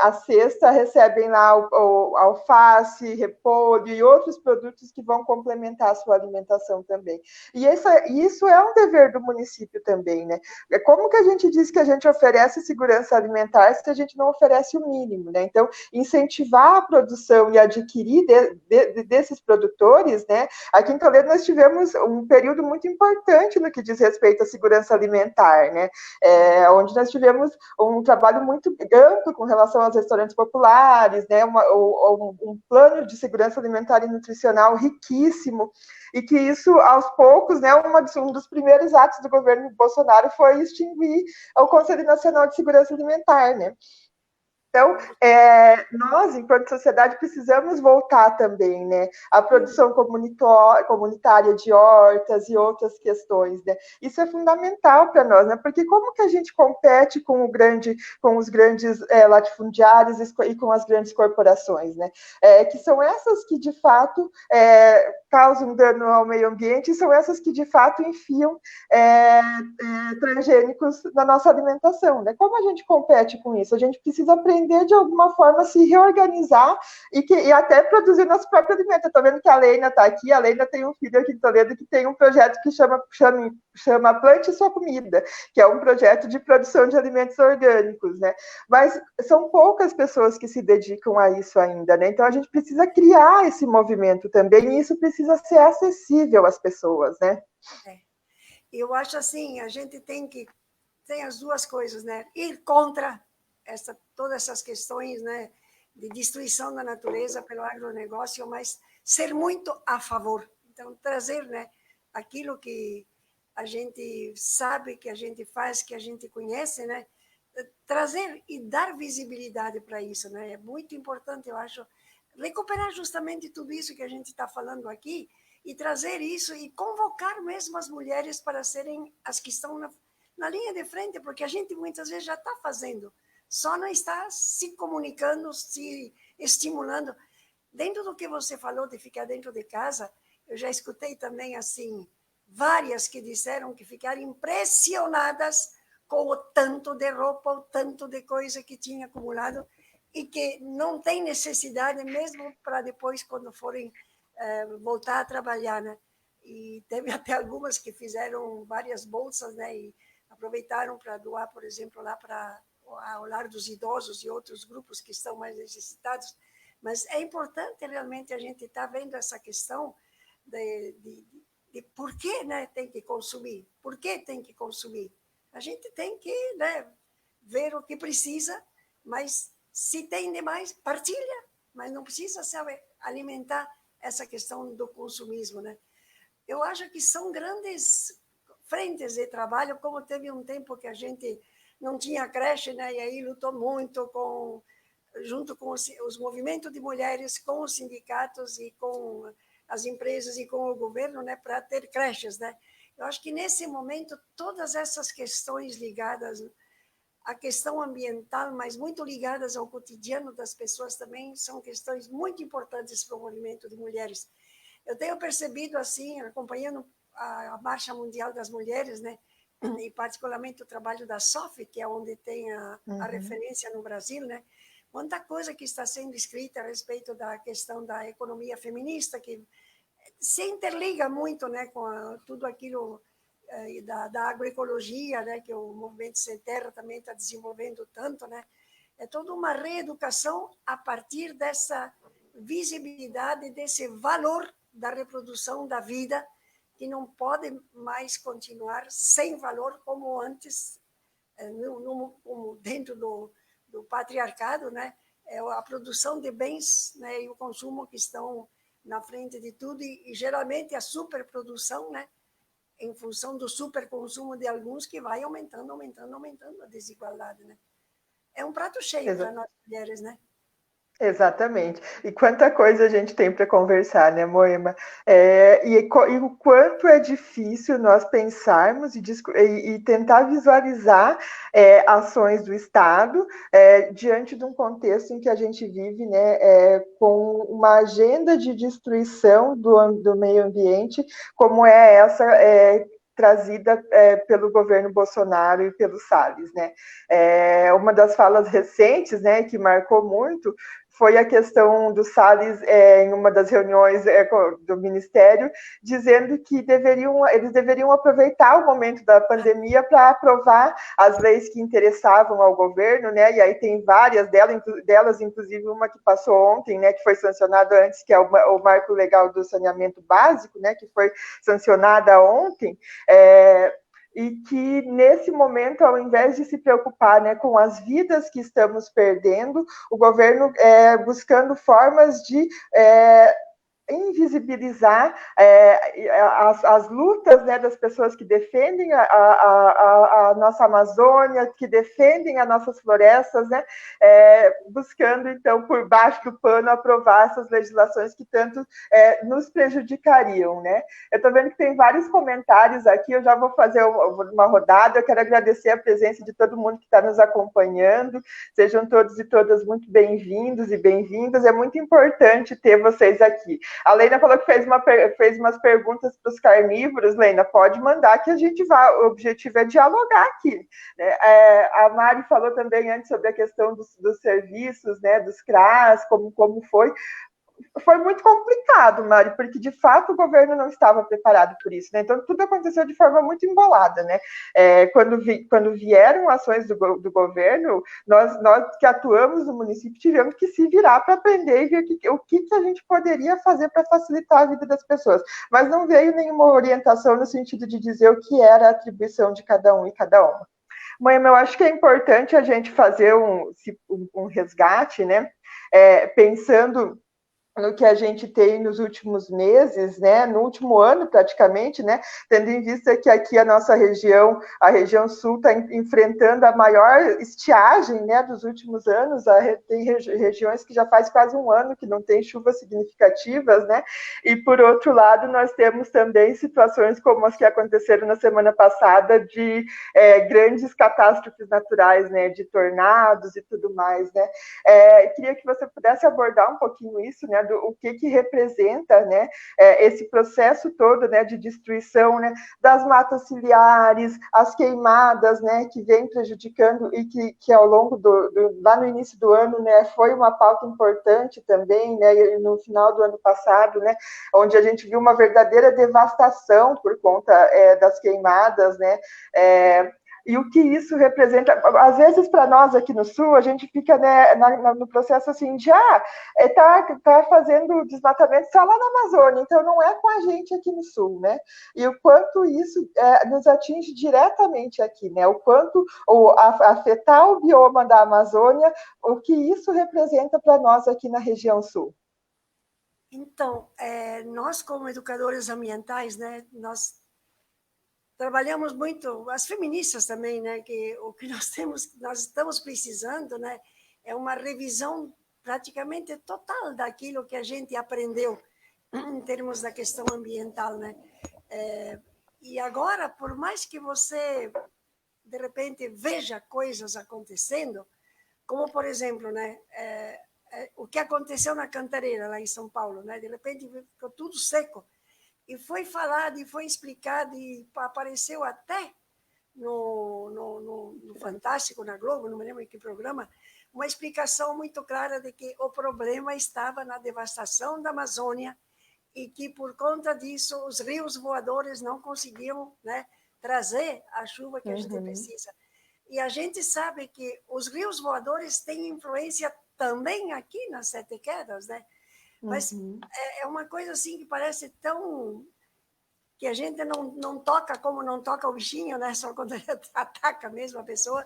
a cesta, recebem lá o alface, repolho e outros produtos que vão complementar a sua alimentação também. E isso é um dever do município também, né? Como que a gente diz que a gente oferece segurança alimentar se a gente não oferece o mínimo, né? Então, incentivar a produção e adquirir desses produtores, né? Aqui em Toledo nós tivemos um período muito importante no que diz respeito à segurança alimentar, né? Onde nós tivemos um trabalho muito amplo com relação aos restaurantes populares, né? Um plano de segurança alimentar e nutricional riquíssimo, e que isso, aos poucos, né, um dos primeiros atos do governo Bolsonaro foi extinguir o Conselho Nacional de Segurança Alimentar, né? Então, nós, enquanto sociedade, precisamos voltar também, né? A produção comunitária de hortas e outras questões, né? Isso é fundamental para nós, né? Porque como que a gente compete com os grandes latifundiários e com as grandes corporações, né? Que são essas que, de fato, causam dano ao meio ambiente, e são essas que, de fato, enfiam transgênicos na nossa alimentação, né? Como a gente compete com isso? A gente precisa aprender de alguma forma se reorganizar e até produzir nosso próprio alimento. Estou vendo que a Leina está aqui, a Leina tem um filho aqui em Toledo que tem um projeto que chama Plante Sua Comida, que é um projeto de produção de alimentos orgânicos, né? Mas são poucas pessoas que se dedicam a isso ainda, né? Então a gente precisa criar esse movimento também, e isso precisa ser acessível às pessoas, né? Eu acho assim, a gente tem as duas coisas, né? Ir contra todas essas questões, né, de destruição da natureza pelo agronegócio, mas ser muito a favor. Então, trazer, né, aquilo que a gente sabe, que a gente faz, que a gente conhece, né, trazer e dar visibilidade para isso, né? É muito importante, eu acho, recuperar justamente tudo isso que a gente está falando aqui e trazer isso e convocar mesmo as mulheres para serem as que estão na linha de frente, porque a gente muitas vezes já está fazendo, só não está se comunicando, se estimulando. Dentro do que você falou de ficar dentro de casa, eu já escutei também assim várias que disseram que ficaram impressionadas com o tanto de roupa, o tanto de coisa que tinha acumulado e que não tem necessidade mesmo para depois, quando forem voltar a trabalhar, né? E teve até algumas que fizeram várias bolsas, né? E aproveitaram para doar, por exemplo, lá para o lar dos idosos e outros grupos que estão mais necessitados. Mas é importante realmente a gente estar vendo essa questão de por que, né, tem que consumir, por que tem que consumir. A gente tem que, né, ver o que precisa, mas Se tem demais, partilha, mas não precisa, sabe, alimentar essa questão do consumismo, né? Eu acho que são grandes frentes de trabalho, como teve um tempo que a gente não tinha creche, né? E aí lutou muito junto com os movimentos de mulheres, com os sindicatos e com as empresas e com o governo, né, para ter creches, né? Eu acho que nesse momento todas essas questões ligadas à questão ambiental, mas muito ligadas ao cotidiano das pessoas também, são questões muito importantes para o movimento de mulheres. Eu tenho percebido assim, acompanhando a Marcha Mundial das Mulheres, né, e particularmente o trabalho da SOF, que é onde tem a referência no Brasil, né, quanta coisa que está sendo escrita a respeito da questão da economia feminista, que se interliga muito, né, com tudo aquilo da agroecologia, né, que o Movimento Sem Terra também está desenvolvendo tanto, né. É toda uma reeducação a partir dessa visibilidade, desse valor da reprodução da vida, que não pode mais continuar sem valor como antes, dentro do patriarcado, né? É a produção de bens, né, e o consumo que estão na frente de tudo, e geralmente a superprodução, né, em função do superconsumo de alguns, que vai aumentando a desigualdade, né? É um prato cheio para nós mulheres, né? Exatamente. E quanta coisa a gente tem para conversar, né, Moema? E o quanto é difícil nós pensarmos e tentar visualizar ações do Estado diante de um contexto em que a gente vive, né, com uma agenda de destruição do meio ambiente, como é essa trazida pelo governo Bolsonaro e pelo Salles, né? Uma das falas recentes, né, que marcou muito, foi a questão do Salles em uma das reuniões do Ministério, dizendo que eles deveriam aproveitar o momento da pandemia para aprovar as leis que interessavam ao governo, né? E aí tem várias delas, inclusive uma que passou ontem, né, que foi sancionada antes, que é o Marco Legal do Saneamento Básico, né, que foi sancionada ontem, e que, nesse momento, ao invés de se preocupar, né, com as vidas que estamos perdendo, o governo buscando formas de invisibilizar as lutas, né, das pessoas que defendem a nossa Amazônia, que defendem as nossas florestas, né, buscando, então, por baixo do pano, aprovar essas legislações que tanto nos prejudicariam, né? Eu estou vendo que tem vários comentários aqui, eu já vou fazer uma rodada, eu quero agradecer a presença de todo mundo que está nos acompanhando, sejam todos e todas muito bem-vindos e bem-vindas, é muito importante ter vocês aqui. A Leina falou que fez umas perguntas para os carnívoros. Leina, pode mandar que a gente vai. O objetivo é dialogar aqui. Né? A Mari falou também antes sobre a questão dos serviços, né, dos CRAS, como foi. Foi muito complicado, Mari, porque de fato o governo não estava preparado por isso, né? Então tudo aconteceu de forma muito embolada, né? Quando vieram ações do governo, nós que atuamos no município tivemos que se virar para aprender e ver o que a gente poderia fazer para facilitar a vida das pessoas. Mas não veio nenhuma orientação no sentido de dizer o que era a atribuição de cada um e cada uma. Mãe, eu acho que é importante a gente fazer um resgate, né? Pensando no que a gente tem nos últimos meses, né, no último ano praticamente, né, tendo em vista que aqui a nossa região, a região sul, está enfrentando a maior estiagem, né, dos últimos anos. Tem regiões que já faz quase um ano que não tem chuvas significativas, né, e por outro lado nós temos também situações como as que aconteceram na semana passada de grandes catástrofes naturais, né, de tornados e tudo mais, né. Queria que você pudesse abordar um pouquinho isso, né, o que representa, né, esse processo todo, né, de destruição, né, das matas ciliares, as queimadas, né, que vem prejudicando e que ao longo lá no início do ano, né, foi uma pauta importante também, né, e no final do ano passado, né, onde a gente viu uma verdadeira devastação por conta das queimadas, né, E o que isso representa, às vezes para nós aqui no Sul, a gente fica, né, no processo assim de, tá fazendo desmatamento só lá na Amazônia, então não é com a gente aqui no Sul, né? E o quanto isso nos atinge diretamente aqui, né? O quanto afetar o bioma da Amazônia, o que isso representa para nós aqui na região Sul. Então, nós como educadores ambientais, né, nós trabalhamos muito, as feministas também, né, que o que nós estamos precisando, né, é uma revisão praticamente total daquilo que a gente aprendeu em termos da questão ambiental, né? E agora, por mais que você de repente veja coisas acontecendo, como por exemplo, né, o que aconteceu na Cantareira lá em São Paulo, né? De repente ficou tudo seco. E foi falado, e foi explicado, e apareceu até no Fantástico, na Globo, não me lembro em que programa, uma explicação muito clara de que o problema estava na devastação da Amazônia e que, por conta disso, os rios voadores não conseguiam, né, trazer a chuva que a gente precisa. E a gente sabe que os rios voadores têm influência também aqui nas Sete Quedas, né? Mas é uma coisa assim que parece tão... que a gente não toca como não toca o bichinho, né? Só quando ele ataca mesmo a pessoa.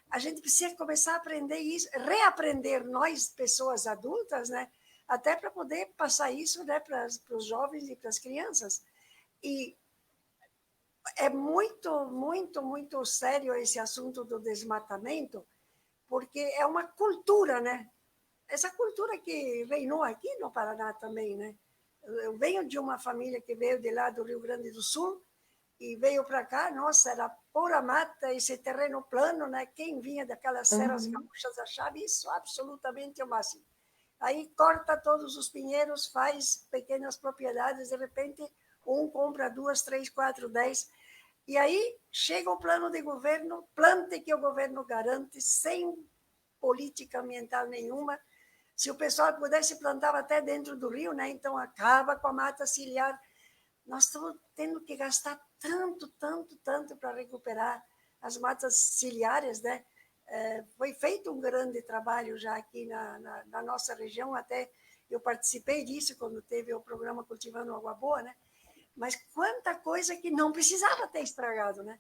A gente precisa começar a aprender isso, reaprender nós, pessoas adultas, né? Até para poder passar isso, né, para os jovens e para as crianças. E é muito, muito, muito sério esse assunto do desmatamento, porque é uma cultura, né? Essa cultura que reinou aqui no Paraná também, né? Eu venho de uma família que veio de lá do Rio Grande do Sul e veio para cá, nossa, era pura mata, esse terreno plano, né? Quem vinha daquelas serras gaúchas achava isso absolutamente o máximo. Aí corta todos os pinheiros, faz pequenas propriedades, de repente um compra 2, 3, 4, 10. E aí chega o plano de governo, plante que o governo garante, sem política ambiental nenhuma. Se o pessoal pudesse, plantava até dentro do rio, né? Então acaba com a mata ciliar. Nós estamos tendo que gastar tanto, tanto, tanto para recuperar as matas ciliares, né? Foi feito um grande trabalho já aqui na nossa região, até eu participei disso quando teve o programa Cultivando Água Boa, né? Mas quanta coisa que não precisava ter estragado, né?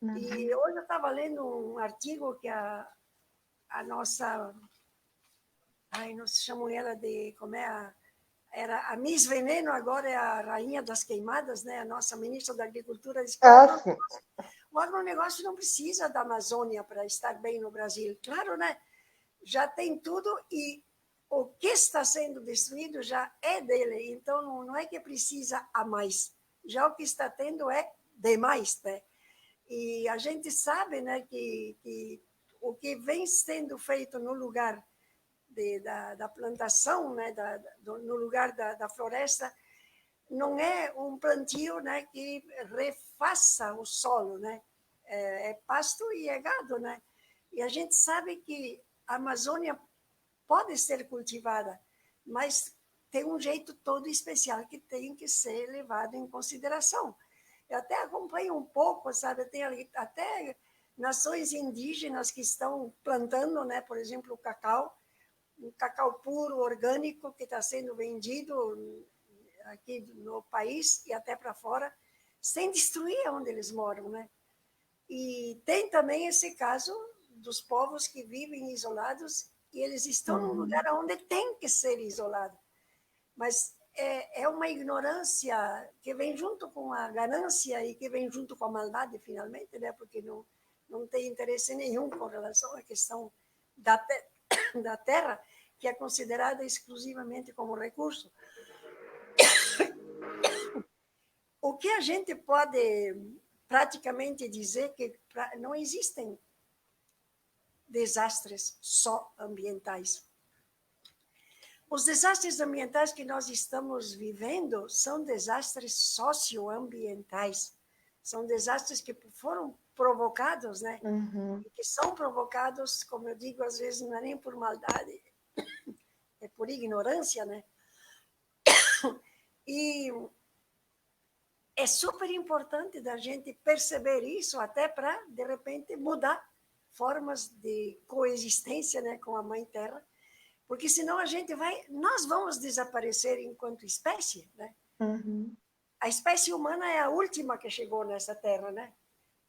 E hoje eu estava lendo um artigo que a nossa... Ai, nós chamamos ela de... Como é era a Miss Veneno, agora é a rainha das queimadas, né? A nossa ministra da Agricultura disse que o agronegócio não precisa da Amazônia para estar bem no Brasil. Claro, né? Já tem tudo e o que está sendo destruído já é dele. Então, não é que precisa a mais. Já o que está tendo é demais, né? E a gente sabe, né, que o que vem sendo feito no lugar da plantação, né, no lugar da floresta, não é um plantio, né, que refaça o solo, né? É pasto e é gado, né? E a gente sabe que a Amazônia pode ser cultivada, mas tem um jeito todo especial que tem que ser levado em consideração. Eu até acompanho um pouco, sabe? Tem até nações indígenas que estão plantando, né? Por exemplo, o cacau, um cacau puro, orgânico, que está sendo vendido aqui no país e até para fora, sem destruir onde eles moram, né? E tem também esse caso dos povos que vivem isolados e eles estão num lugar onde tem que ser isolado. Mas é uma ignorância que vem junto com a ganância e que vem junto com a maldade, finalmente, né? Porque não tem interesse nenhum com relação à questão da terra, que é considerada exclusivamente como recurso. O que a gente pode praticamente dizer que não existem desastres só ambientais. Os desastres ambientais que nós estamos vivendo são desastres socioambientais. São desastres que foram provocados, né? E que são provocados, como eu digo, às vezes não é nem por maldade, é por ignorância, né? E é super importante da gente perceber isso até para, de repente, mudar formas de coexistência, né, com a Mãe Terra, porque senão nós vamos desaparecer enquanto espécie, né? Uhum. A espécie humana é a última que chegou nessa Terra, né?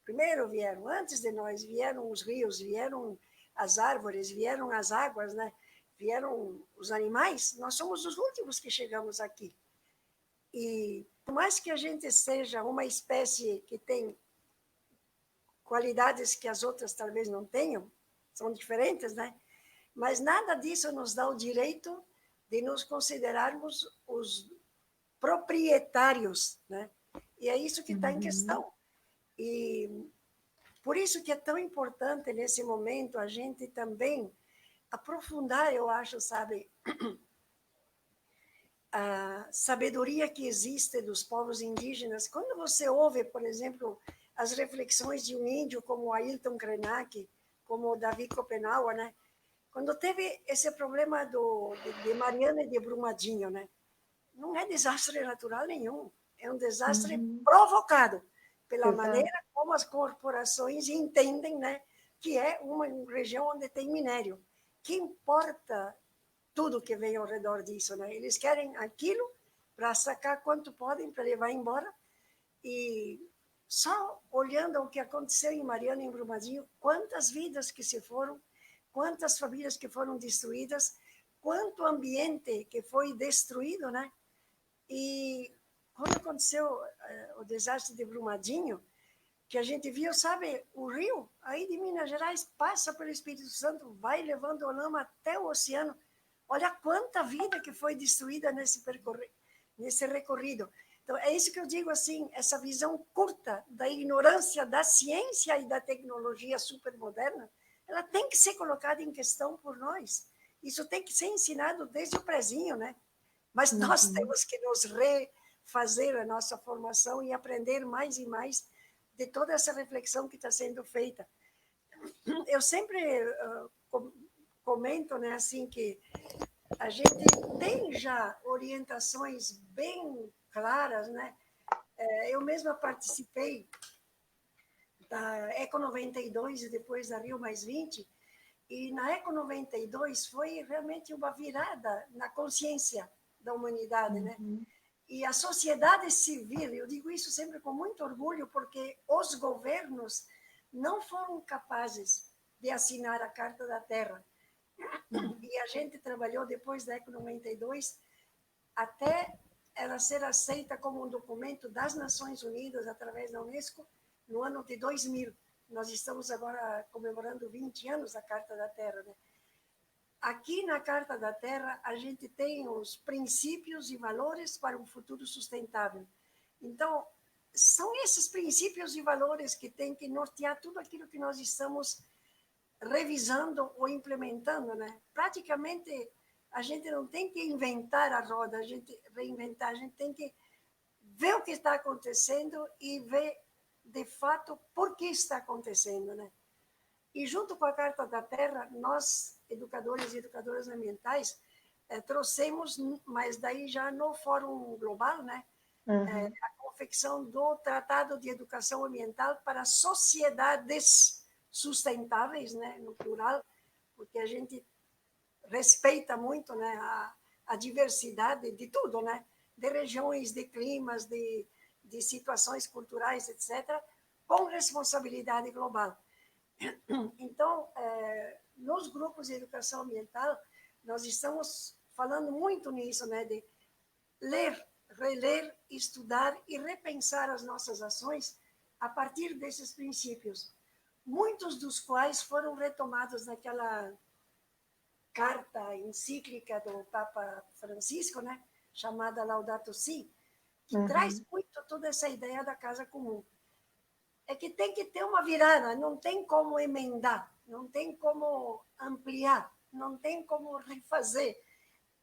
Primeiro vieram, antes de nós, vieram os rios, vieram as árvores, vieram as águas, né? Vieram os animais, nós somos os últimos que chegamos aqui. E por mais que a gente seja uma espécie que tem qualidades que as outras talvez não tenham, são diferentes, né? Mas nada disso nos dá o direito de nos considerarmos os proprietários, né? E é isso que está em questão. E por isso que é tão importante nesse momento a gente também aprofundar, eu acho, sabe, a sabedoria que existe dos povos indígenas. Quando você ouve, por exemplo, as reflexões de um índio como Ailton Krenak, como Davi Copenaua, né? Quando teve esse problema de Mariana e de Brumadinho, né? Não é desastre natural nenhum, é um desastre provocado pela Exato. maneira como as corporações entendem, né, que é uma região onde tem minério. Que importa tudo que vem ao redor disso, né? Eles querem aquilo para sacar quanto podem, para levar embora. E só olhando o que aconteceu em Mariana e em Brumadinho, quantas vidas que se foram, quantas famílias que foram destruídas, quanto ambiente que foi destruído, né? E quando aconteceu o desastre de Brumadinho, que a gente viu, sabe, o rio aí de Minas Gerais passa pelo Espírito Santo, vai levando a lama até o oceano. Olha quanta vida que foi destruída nesse recorrido. Então, é isso que eu digo, assim, essa visão curta da ignorância da ciência e da tecnologia supermoderna, ela tem que ser colocada em questão por nós. Isso tem que ser ensinado desde o prezinho, né? Mas nós temos que nos refazer a nossa formação e aprender mais e mais de toda essa reflexão que está sendo feita. Eu sempre comento, né, assim, que a gente tem já orientações bem claras, né? Eu mesma participei da Eco 92 e depois da Rio Mais 20, e na Eco 92 foi realmente uma virada na consciência da humanidade, né? E a sociedade civil, eu digo isso sempre com muito orgulho, porque os governos não foram capazes de assinar a Carta da Terra. E a gente trabalhou depois da Eco 92 até ela ser aceita como um documento das Nações Unidas através da Unesco no ano de 2000. Nós estamos agora comemorando 20 anos da Carta da Terra, né? Aqui na Carta da Terra, a gente tem os princípios e valores para um futuro sustentável. Então, são esses princípios e valores que têm que nortear tudo aquilo que nós estamos revisando ou implementando, né? Praticamente, a gente não tem que inventar a roda, a gente reinventar, a gente tem que ver o que está acontecendo e ver, de fato, por que está acontecendo, né? E junto com a Carta da Terra, nós, educadores e educadoras ambientais, trouxemos, mas daí já no Fórum Global, né, a confecção do Tratado de Educação Ambiental para Sociedades Sustentáveis, né, no plural, porque a gente respeita muito, né, a diversidade de tudo, né, de regiões, de climas, de situações culturais, etc., com responsabilidade global. Então, nos grupos de educação ambiental, nós estamos falando muito nisso, né, de ler, reler, estudar e repensar as nossas ações a partir desses princípios, muitos dos quais foram retomados naquela carta encíclica do Papa Francisco, né, chamada Laudato Si, que traz muito toda essa ideia da casa comum. É que tem que ter uma virada, não tem como emendar, não tem como ampliar, não tem como refazer,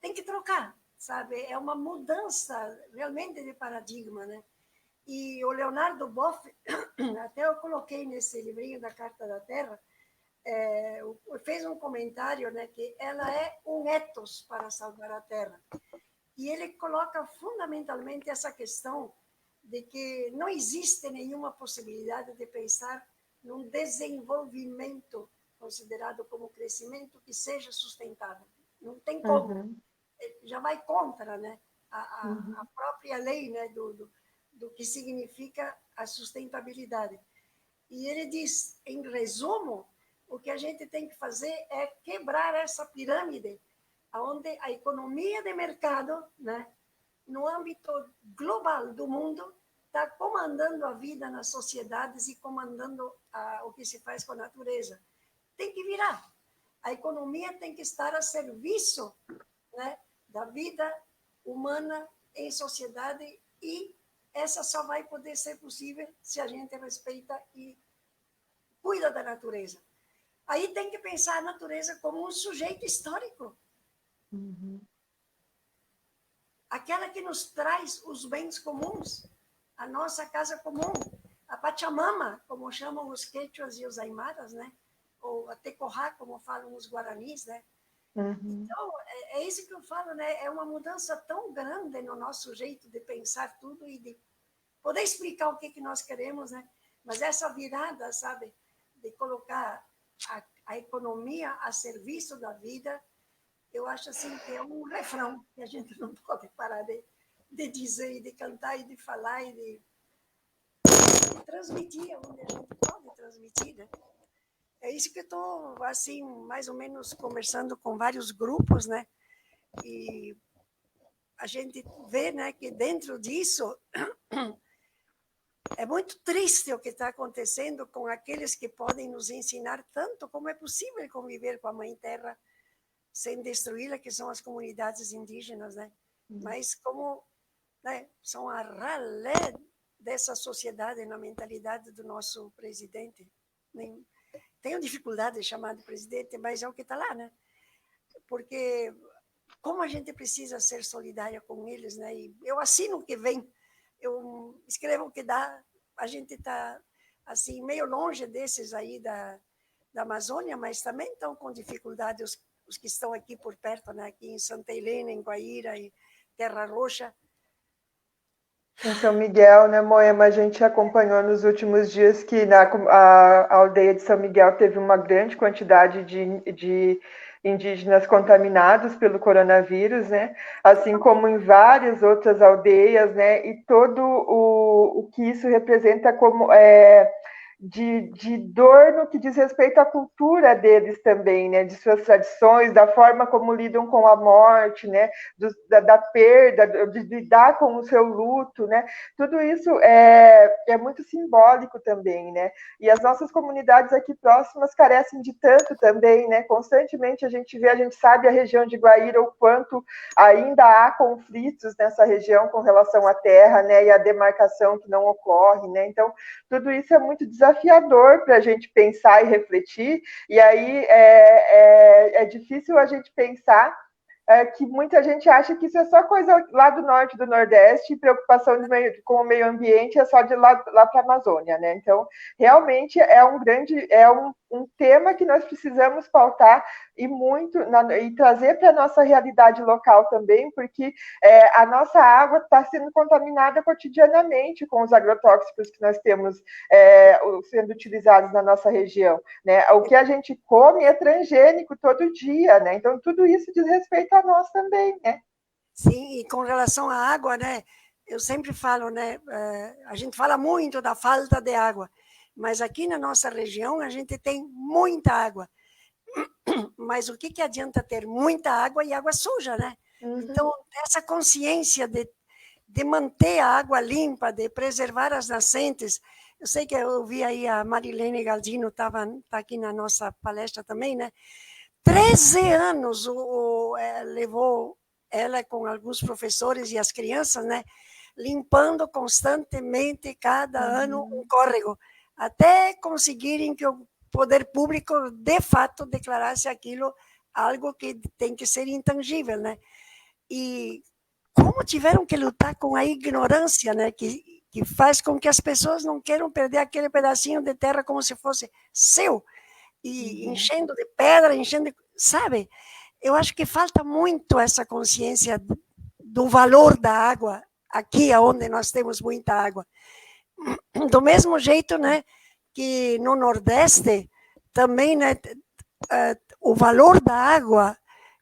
tem que trocar, sabe? É uma mudança realmente de paradigma, né? E o Leonardo Boff, até eu coloquei nesse livrinho da Carta da Terra, fez um comentário, né, que ela é um ethos para salvar a Terra. E ele coloca fundamentalmente essa questão de que não existe nenhuma possibilidade de pensar num desenvolvimento considerado como crescimento que seja sustentável. Não tem como. Já vai contra, né, a própria lei, né, do que significa a sustentabilidade. E ele diz, em resumo, o que a gente tem que fazer é quebrar essa pirâmide, onde a economia de mercado, né, no âmbito global do mundo, está comandando a vida nas sociedades e comandando o que se faz com a natureza. Tem que virar. A economia tem que estar a serviço, né, da vida humana em sociedade, e essa só vai poder ser possível se a gente respeita e cuida da natureza. Aí tem que pensar a natureza como um sujeito histórico. Aquela que nos traz os bens comuns, a nossa casa comum, a Pachamama, como chamam os quechuas e os aimaras, né? Ou a Tecorá, como falam os guaranis, né? Então, é isso que eu falo, né? É uma mudança tão grande no nosso jeito de pensar tudo e de poder explicar o que nós queremos, né? Mas essa virada, sabe, de colocar a economia a serviço da vida, eu acho assim que é um refrão que a gente não pode parar de dizer, e de cantar, e de falar, e de transmitir onde a gente pode transmitir, né? É isso que eu estou, assim, mais ou menos conversando com vários grupos, né? E a gente vê, né, que dentro disso é muito triste o que está acontecendo com aqueles que podem nos ensinar tanto como é possível conviver com a Mãe Terra sem destruí-la, que são as comunidades indígenas, né? Mas como, né, são a ralé dessa sociedade na mentalidade do nosso presidente. Tenho dificuldade de chamar de presidente, mas é o que está lá, né? Porque como a gente precisa ser solidária com eles, né? E eu assino o que vem, eu escrevo o que dá. A gente está assim meio longe desses aí da Amazônia, mas também estão com dificuldade os que estão aqui por perto, né? Aqui em Santa Helena, em Guaíra e Terra Roxa. Em São Miguel, né, Moema, a gente acompanhou nos últimos dias que a aldeia de São Miguel teve uma grande quantidade de indígenas contaminados pelo coronavírus, né, assim como em várias outras aldeias, né, e todo o que isso representa como de dor no que diz respeito à cultura deles também, né, de suas tradições, da forma como lidam com a morte, né, da perda, de lidar com o seu luto, né, tudo isso é muito simbólico também, né, e as nossas comunidades aqui próximas carecem de tanto também, né, constantemente a gente sabe a região de Guaíra, o quanto ainda há conflitos nessa região com relação à terra, né, e a demarcação que não ocorre, né, então tudo isso é muito desafiador para a gente pensar e refletir, e aí é difícil a gente pensar que muita gente acha que isso é só coisa lá do norte, do nordeste, preocupação com o meio ambiente é só de lá para a Amazônia, né? Então, realmente um tema que nós precisamos pautar e muito e trazer para a nossa realidade local também, porque a nossa água está sendo contaminada cotidianamente com os agrotóxicos que nós temos sendo utilizados na nossa região, né? O que a gente come é transgênico todo dia, né? Então, tudo isso diz respeito a nós também, né? Sim, e com relação à água, né? Eu sempre falo, né? A gente fala muito da falta de água, mas aqui na nossa região a gente tem muita água. Mas o que adianta ter muita água e água suja, né? Então, essa consciência de manter a água limpa, de preservar as nascentes. Eu sei que eu vi aí a Marilene Galdino, tá aqui na nossa palestra também, né? 13 anos levou ela com alguns professores e as crianças, né? Limpando constantemente, cada ano, um córrego, até conseguirem que o poder público, de fato, declarasse aquilo algo que tem que ser intangível, né? E como tiveram que lutar com a ignorância, né? Que faz com que as pessoas não queiram perder aquele pedacinho de terra como se fosse seu, e enchendo de pedra, sabe? Eu acho que falta muito essa consciência do valor da água aqui onde nós temos muita água. Do mesmo jeito, né, que no Nordeste também, né, o valor da água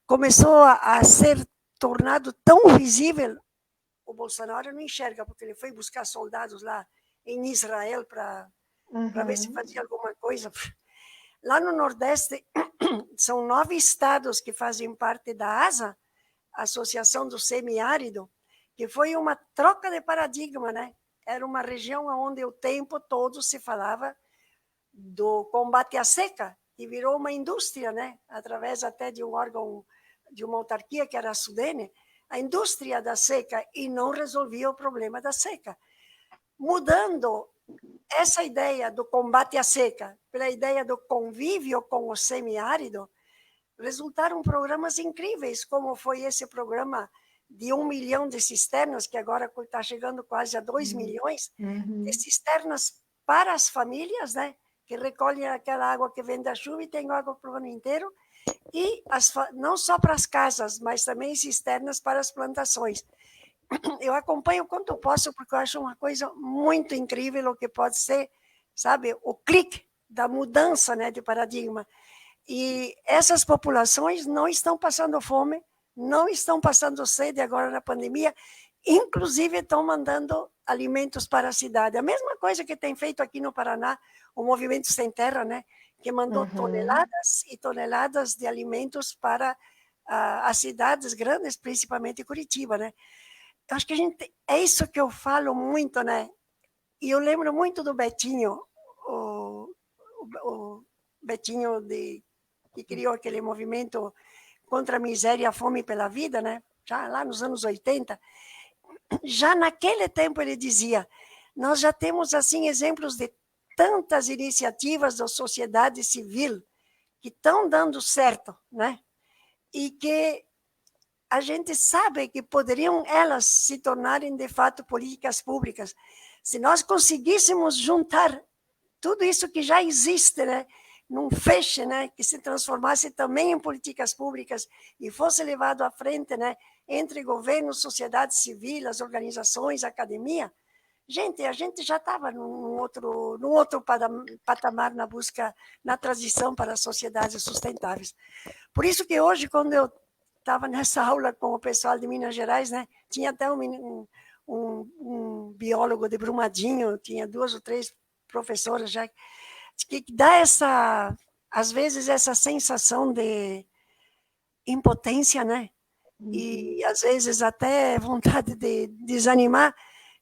começou a ser tornado tão visível. O Bolsonaro não enxerga, porque ele foi buscar soldados lá em Israel para ver se fazia alguma coisa. Lá no Nordeste, são 9 estados que fazem parte da ASA, Associação do Semiárido, que foi uma troca de paradigma, né? Era uma região onde o tempo todo se falava do combate à seca, e virou uma indústria, né? Através até de um órgão, de uma autarquia, que era a Sudene, a indústria da seca, e não resolvia o problema da seca. Mudando essa ideia do combate à seca pela ideia do convívio com o semiárido, resultaram programas incríveis, como foi esse programa de 1 milhão de cisternas, que agora está chegando quase a 2 milhões de cisternas para as famílias, né, que recolhem aquela água que vem da chuva e tem água para o ano inteiro, e não só para as casas, mas também cisternas para as plantações. Eu acompanho quanto posso, porque eu acho uma coisa muito incrível o que pode ser, sabe, o clique da mudança, né, de paradigma. E essas populações não estão passando fome, não estão passando sede agora na pandemia, inclusive estão mandando alimentos para a cidade. A mesma coisa que tem feito aqui no Paraná, o Movimento Sem Terra, né, que mandou toneladas e toneladas de alimentos para as cidades grandes, principalmente Curitiba, né? Eu acho que é isso que eu falo muito, né? E eu lembro muito do Betinho, o Betinho que criou aquele movimento contra a miséria e a fome pela vida, né? Já lá nos anos 80. Já naquele tempo ele dizia, nós já temos assim exemplos de tantas iniciativas da sociedade civil que estão dando certo, né? E que a gente sabe que poderiam elas se tornarem, de fato, políticas públicas. Se nós conseguíssemos juntar tudo isso que já existe, né, num feixe, né, que se transformasse também em políticas públicas e fosse levado à frente, né, entre governo, sociedade civil, as organizações, a academia, a gente já estava num outro patamar na busca, na transição para sociedades sustentáveis. Por isso que hoje, quando eu estava nessa aula com o pessoal de Minas Gerais, né? Tinha até um biólogo de Brumadinho, tinha 2 ou 3 professoras já, que dá às vezes, essa sensação de impotência, né? E às vezes até vontade de desanimar,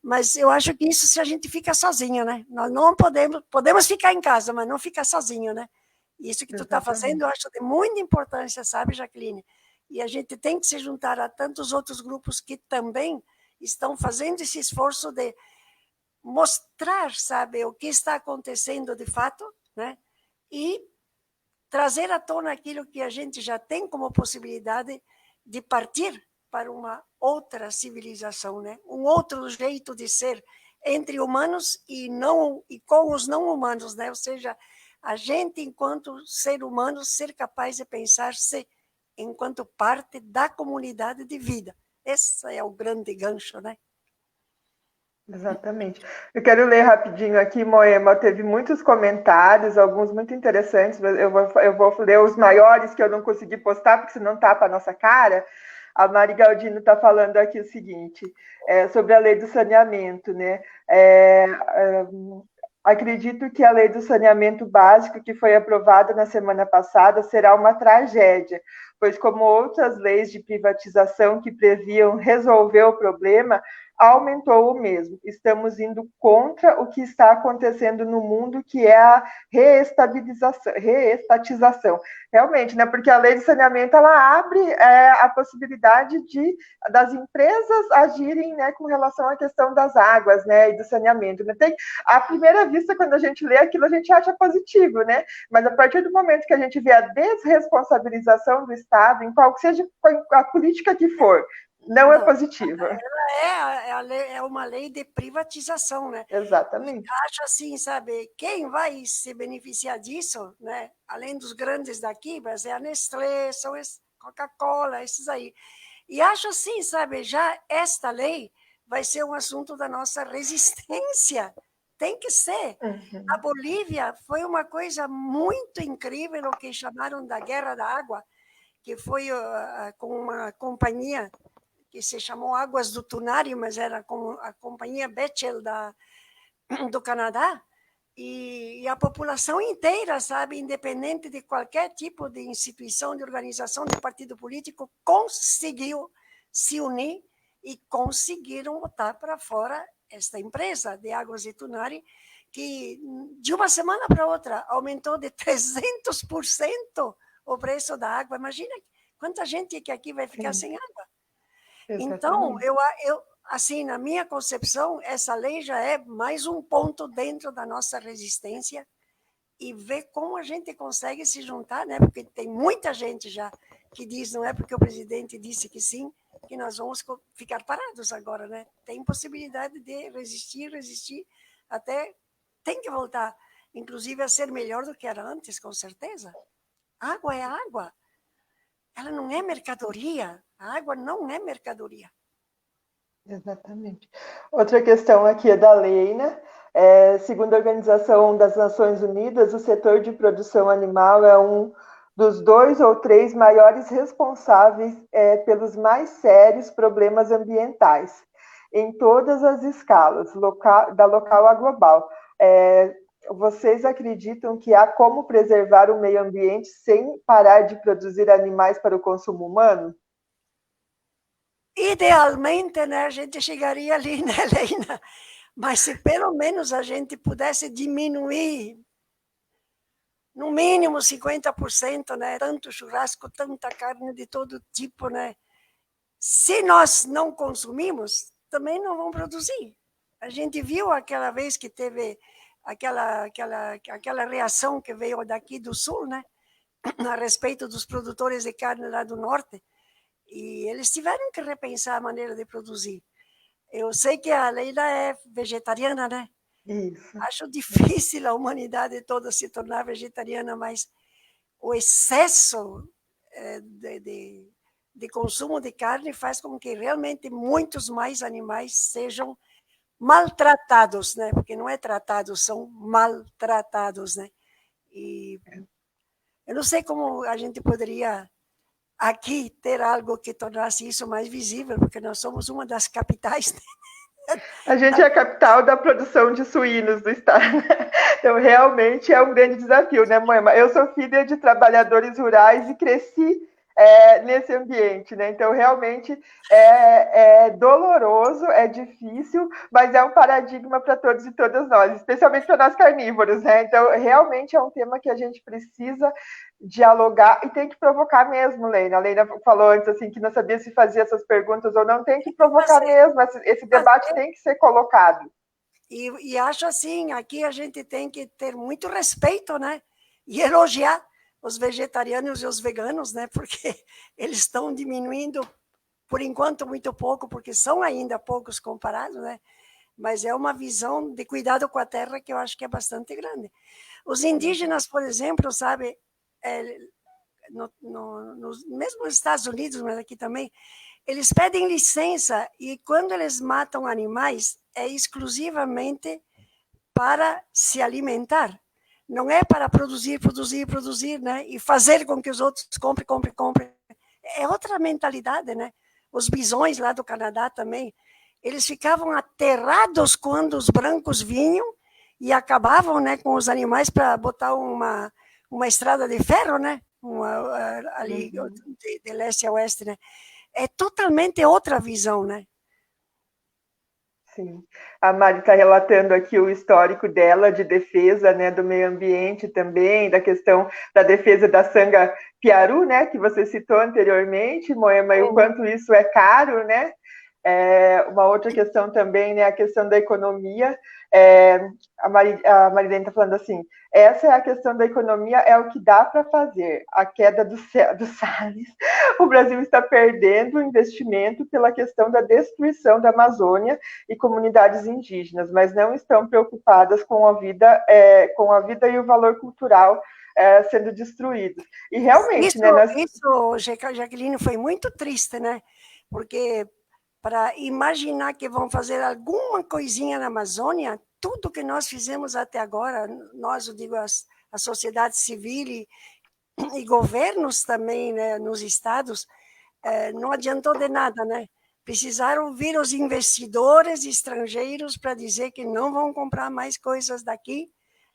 mas eu acho que isso se a gente fica sozinho, né? Nós não podemos ficar em casa, mas não ficar sozinho, né? Isso que tu está fazendo, eu acho de muita importância, sabe, Jaqueline? E a gente tem que se juntar a tantos outros grupos que também estão fazendo esse esforço de mostrar, sabe, o que está acontecendo de fato, né? E trazer à tona aquilo que a gente já tem como possibilidade de partir para uma outra civilização, né? Um outro jeito de ser entre humanos e com os não humanos, né? Ou seja, a gente, enquanto ser humano, ser capaz de pensar-se enquanto parte da comunidade de vida. Esse é o grande gancho, né? Exatamente. Eu quero ler rapidinho aqui, Moema, teve muitos comentários, alguns muito interessantes, eu vou ler os maiores que eu não consegui postar, porque senão tapa a nossa cara. A Mari Galdino está falando aqui o seguinte, sobre a lei do saneamento, né? Acredito que a lei do saneamento básico, que foi aprovada na semana passada, será uma tragédia, pois, como outras leis de privatização que previam resolver o problema, aumentou o mesmo. Estamos indo contra o que está acontecendo no mundo, que é a reestatização. Realmente, né? Porque a lei de saneamento ela abre a possibilidade das empresas agirem, né, com relação à questão das águas, né, e do saneamento. Né? À primeira vista, quando a gente lê aquilo, a gente acha positivo, né? Mas a partir do momento que a gente vê a desresponsabilização do Estado, em qual seja a política que for, não é positiva. Ela é uma lei de privatização, né? Exatamente. E acho assim, sabe, quem vai se beneficiar disso, né? Além dos grandes daqui, mas é a Nestlé, são Coca-Cola, esses aí. E acho assim, sabe, já esta lei vai ser um assunto da nossa resistência. Tem que ser. A Bolívia foi uma coisa muito incrível, o que chamaram da Guerra da Água, que foi com uma companhia que se chamou Águas do Tunari, mas era com a companhia Bechtel do Canadá, e a população inteira, sabe, independente de qualquer tipo de instituição, de organização, de partido político, conseguiu se unir e conseguiram botar para fora esta empresa de Águas de Tunari, que de uma semana para outra aumentou de 300% o preço da água. Imagina quanta gente que aqui vai ficar sem água. Exatamente. Então, eu, assim, na minha concepção, essa lei já é mais um ponto dentro da nossa resistência e ver como a gente consegue se juntar, né? Porque tem muita gente já que diz, não é porque o presidente disse que sim, que nós vamos ficar parados agora, né? Tem possibilidade de resistir, até tem que voltar, inclusive a ser melhor do que era antes, com certeza. Água é água. Ela não é mercadoria. A água não é mercadoria. Exatamente. Outra questão aqui é da lei, né? Segundo a Organização das Nações Unidas, o setor de produção animal é um dos 2 ou 3 maiores responsáveis pelos mais sérios problemas ambientais, em todas as escalas, da local a global. Vocês acreditam que há como preservar o meio ambiente sem parar de produzir animais para o consumo humano? Idealmente, né, a gente chegaria ali, né, Leina? Mas se pelo menos a gente pudesse diminuir, no mínimo 50%, né? Tanto churrasco, tanta carne de todo tipo, né? Se nós não consumimos, também não vamos produzir. A gente viu aquela vez que teve aquela reação que veio daqui do sul, né? A respeito dos produtores de carne lá do norte, e eles tiveram que repensar a maneira de produzir. Eu sei que a Leila é vegetariana, né? Isso. Acho difícil a humanidade toda se tornar vegetariana, mas o excesso de consumo de carne faz com que realmente muitos mais animais sejam maltratados, né? Porque não é tratados, são maltratados, né? E eu não sei como a gente poderia aqui ter algo que tornasse isso mais visível, porque nós somos uma das capitais. A gente é a capital da produção de suínos do estado. Então, realmente é um grande desafio, né, Moema? Eu sou filha de trabalhadores rurais e cresci nesse ambiente, né? Então, realmente é doloroso, é difícil, mas é um paradigma para todos e todas nós, especialmente para nós carnívoros, né? Então, realmente é um tema que a gente precisa dialogar e tem que provocar mesmo, Leina. A Leina falou antes assim que não sabia se fazia essas perguntas ou não, tem que provocar mesmo, esse debate tem que ser colocado. E acho assim, aqui a gente tem que ter muito respeito, né? E elogiar os vegetarianos e os veganos, né? Porque eles estão diminuindo, por enquanto, muito pouco, porque são ainda poucos comparados, né? Mas é uma visão de cuidado com a terra que eu acho que é bastante grande. Os indígenas, por exemplo, sabe, mesmo nos Estados Unidos, mas aqui também, eles pedem licença e quando eles matam animais, é exclusivamente para se alimentar. Não é para produzir, né? E fazer com que os outros comprem. É outra mentalidade, né? Os bisões lá do Canadá também, eles ficavam aterrados quando os brancos vinham e acabavam, né, com os animais para botar uma estrada de ferro, né? Ali de leste a oeste, né? É totalmente outra visão, né? Sim. A Mari está relatando aqui o histórico dela de defesa, né, do meio ambiente também, da questão da defesa da sanga piaru, né, que você citou anteriormente, Moema, e o quanto isso é caro, né? Uma outra questão também, né, a questão da economia. A Marilene está falando assim, essa é a questão da economia, é o que dá para fazer. A queda do Salles. O Brasil está perdendo o investimento pela questão da destruição da Amazônia e comunidades indígenas, mas não estão preocupadas com a vida e o valor cultural sendo destruídos. E realmente, isso, Jaqueline, foi muito triste, né? Porque para imaginar que vão fazer alguma coisinha na Amazônia, tudo que nós fizemos até agora, nós, eu digo, a sociedade civil e governos também, né, nos estados, não adiantou de nada, né? Precisaram vir os investidores estrangeiros para dizer que não vão comprar mais coisas daqui,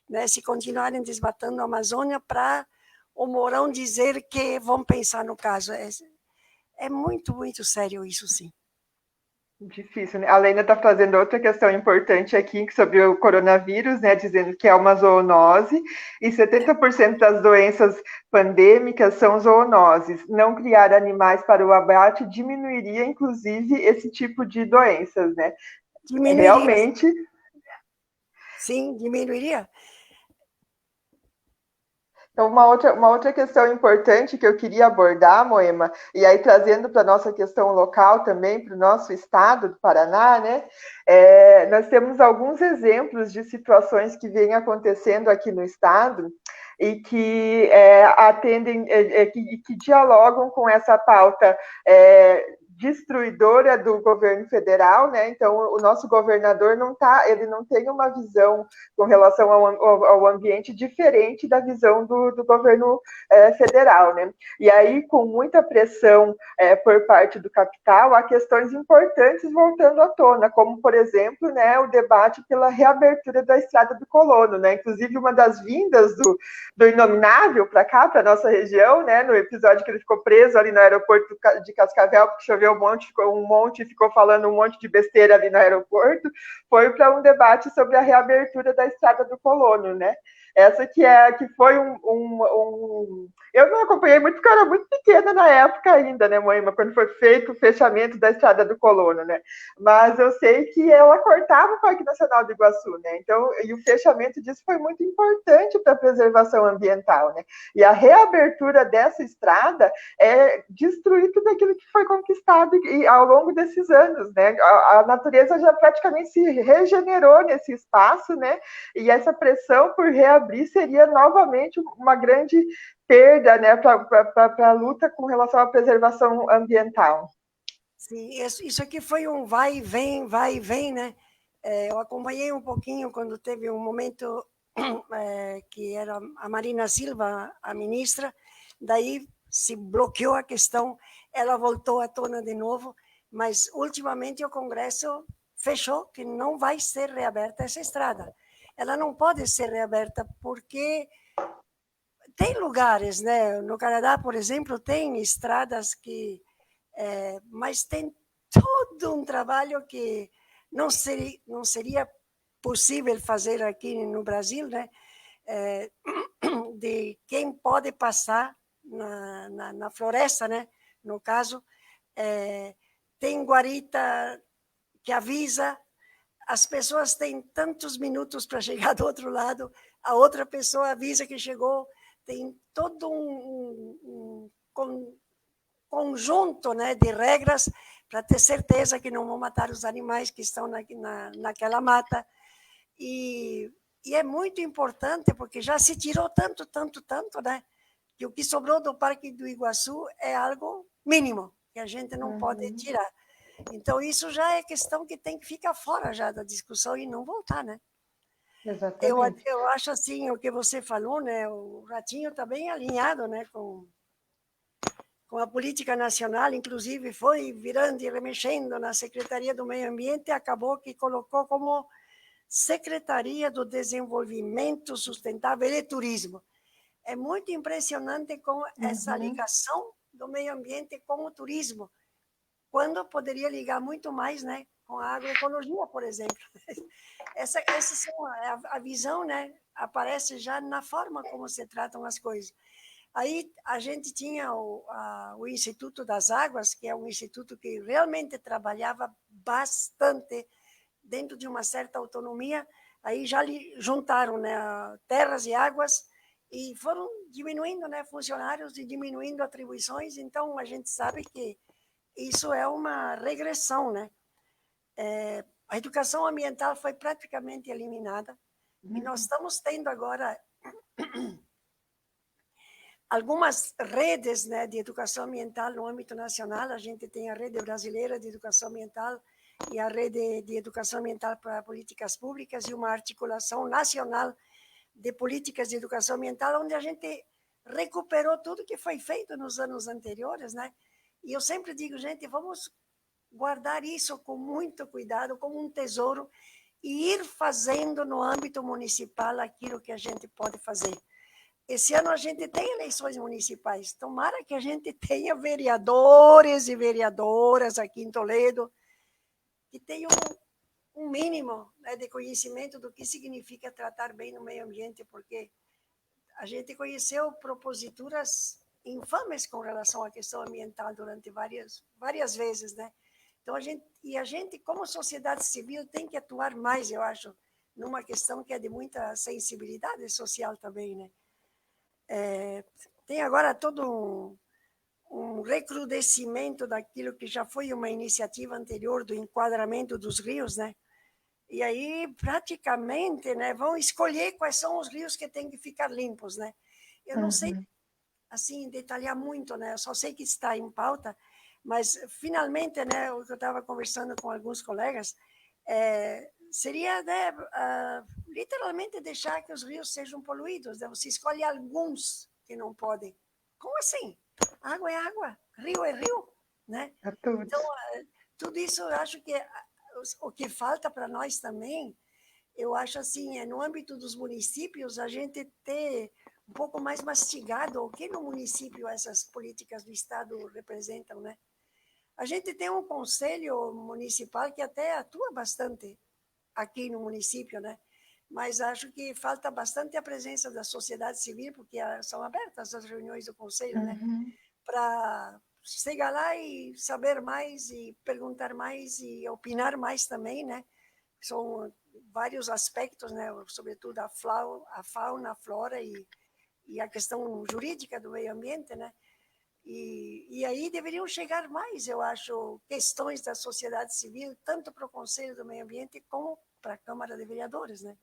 né, se continuarem desmatando a Amazônia, para o Mourão dizer que vão pensar no caso. É muito, muito sério isso, sim. Difícil, né? A Lena está fazendo outra questão importante aqui sobre o coronavírus, né? Dizendo que é uma zoonose e 70% das doenças pandêmicas são zoonoses. Não criar animais para o abate diminuiria, inclusive, esse tipo de doenças, né? Diminuiria. Realmente. Sim, diminuiria. Então, uma outra questão importante que eu queria abordar, Moema, e aí trazendo para a nossa questão local também, para o nosso estado do Paraná, né? Nós temos alguns exemplos de situações que vêm acontecendo aqui no estado e que atendem, que dialogam com essa pauta destruidora do governo federal, né? Então, o nosso governador ele não tem uma visão com relação ao ambiente diferente da visão do governo federal, né? E aí, com muita pressão por parte do capital, há questões importantes voltando à tona, como, por exemplo, né, o debate pela reabertura da Estrada do Colono, né? Inclusive, uma das vindas do Inominável para cá, para nossa região, né? No episódio que ele ficou preso ali no aeroporto de Cascavel, porque choveu um monte e ficou falando um monte de besteira ali no aeroporto, foi para um debate sobre a reabertura da Estrada do Colono, né? Essa que foi Eu não acompanhei muito, porque eu era muito pequena na época ainda, né, Moema, quando foi feito o fechamento da Estrada do Colono, né? Mas eu sei que ela cortava o Parque Nacional do Iguaçu, né? Então, e o fechamento disso foi muito importante para a preservação ambiental, né? E a reabertura dessa estrada destruir tudo aquilo que foi conquistado ao longo desses anos, né? A natureza já praticamente se regenerou nesse espaço, né? E essa pressão por reabrir seria novamente uma grande perda, né, para a luta com relação à preservação ambiental. Sim, isso aqui foi um vai e vem, né? Eu acompanhei um pouquinho quando teve um momento que era a Marina Silva, a ministra, daí se bloqueou a questão, ela voltou à tona de novo, mas ultimamente o Congresso fechou que não vai ser reaberta essa estrada. Ela não pode ser reaberta porque tem lugares, né? No Canadá, por exemplo, tem estradas que mas tem todo um trabalho que não seria possível fazer aqui no Brasil, né? De quem pode passar na floresta, né? No caso, tem guarita que avisa, as pessoas têm tantos minutos para chegar do outro lado, a outra pessoa avisa que chegou, tem todo um conjunto, né, de regras para ter certeza que não vão matar os animais que estão naquela mata. E é muito importante, porque já se tirou tanto, tanto, tanto, né, que o que sobrou do Parque do Iguaçu é algo mínimo, que a gente não pode tirar. Então, isso já é questão que tem que ficar fora já da discussão e não voltar, né? Eu acho assim, o que você falou, né, o Ratinho está bem alinhado, né, com a política nacional, inclusive foi virando e remexendo na Secretaria do Meio Ambiente, acabou que colocou como Secretaria do Desenvolvimento Sustentável e Turismo. É muito impressionante com essa ligação do meio ambiente com o turismo, quando poderia ligar muito mais, né, com a agroecologia, por exemplo. Essa são a visão, né, aparece já na forma como se tratam as coisas. Aí a gente tinha o Instituto das Águas, que é um instituto que realmente trabalhava bastante dentro de uma certa autonomia. Aí já juntaram, né, terras e águas e foram diminuindo, né, funcionários e diminuindo atribuições. Então a gente sabe que isso é uma regressão, né? A educação ambiental foi praticamente eliminada e nós estamos tendo agora algumas redes, né, de educação ambiental no âmbito nacional. A gente tem a Rede Brasileira de Educação Ambiental e a Rede de Educação Ambiental para Políticas Públicas, e uma articulação nacional de políticas de educação ambiental, onde a gente recuperou tudo que foi feito nos anos anteriores, né? E eu sempre digo, gente, vamos guardar isso com muito cuidado, como um tesouro, e ir fazendo no âmbito municipal aquilo que a gente pode fazer. Esse ano a gente tem eleições municipais. Tomara que a gente tenha vereadores e vereadoras aqui em Toledo que tenham um mínimo, né, de conhecimento do que significa tratar bem no meio ambiente, porque a gente conheceu proposituras infames com relação à questão ambiental durante várias vezes, né? Então, a gente, como sociedade civil, tem que atuar mais, eu acho, numa questão que é de muita sensibilidade social também, né? Tem agora todo um recrudescimento daquilo que já foi uma iniciativa anterior do enquadramento dos rios, né? E aí, praticamente, né, vão escolher quais são os rios que têm que ficar limpos, né? Eu não sei, assim, detalhar muito, né? Eu só sei que está em pauta, mas, finalmente, né, o que eu estava conversando com alguns colegas, seria, né, literalmente deixar que os rios sejam poluídos, né? Você escolhe alguns que não podem. Como assim? Água é água, rio é rio, né? Então, tudo isso eu acho que o que falta para nós também, eu acho assim, no âmbito dos municípios, a gente ter um pouco mais mastigado o que no município essas políticas do Estado representam, né? A gente tem um conselho municipal que até atua bastante aqui no município, né? Mas acho que falta bastante a presença da sociedade civil, porque são abertas as reuniões do conselho, né? Para chegar lá e saber mais, e perguntar mais, e opinar mais também, né? São vários aspectos, né? Sobretudo a fauna, a flora e a questão jurídica do meio ambiente, né? E aí deveriam chegar mais, eu acho, questões da sociedade civil, tanto para o Conselho do Meio Ambiente como para a Câmara de Vereadores, né?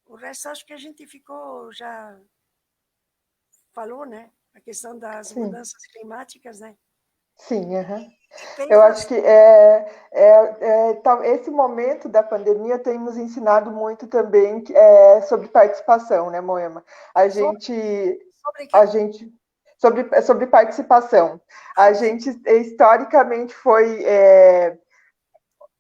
O resto, acho que a gente já falou, né? A questão das mudanças climáticas, né? Sim, Eu eu acho que esse momento da pandemia tem nos ensinado muito também sobre participação, né, Moema? Sobre quê? Sobre participação. A gente historicamente foi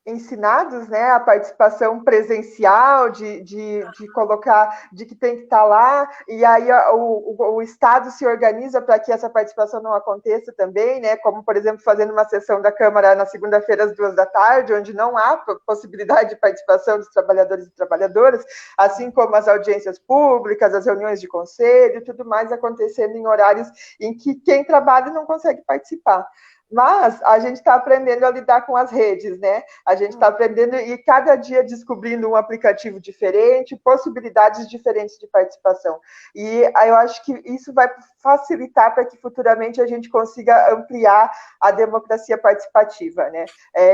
ensinados, né, a participação presencial, de colocar, de que tem que estar lá, e aí o Estado se organiza para que essa participação não aconteça também, né, como, por exemplo, fazendo uma sessão da Câmara na segunda-feira às 14h, onde não há possibilidade de participação dos trabalhadores e trabalhadoras, assim como as audiências públicas, as reuniões de conselho, e tudo mais acontecendo em horários em que quem trabalha não consegue participar. Mas a gente está aprendendo a lidar com as redes, né? A gente está aprendendo e cada dia descobrindo um aplicativo diferente, possibilidades diferentes de participação. E eu acho que isso vai facilitar para que futuramente a gente consiga ampliar a democracia participativa, né?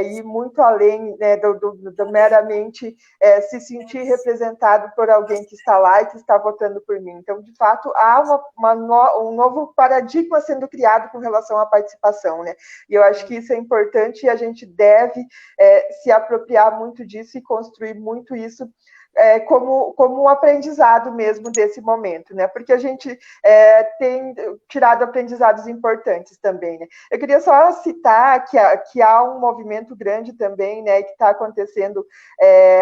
E muito além, né, do meramente se sentir representado por alguém que está lá e que está votando por mim. Então, de fato, há um novo paradigma sendo criado com relação à participação, né? E eu acho que isso é importante e a gente deve se apropriar muito disso e construir muito isso como um aprendizado mesmo desse momento, né? Porque a gente tem tirado aprendizados importantes também, né? Eu queria só citar que há um movimento grande também, né? Que está acontecendo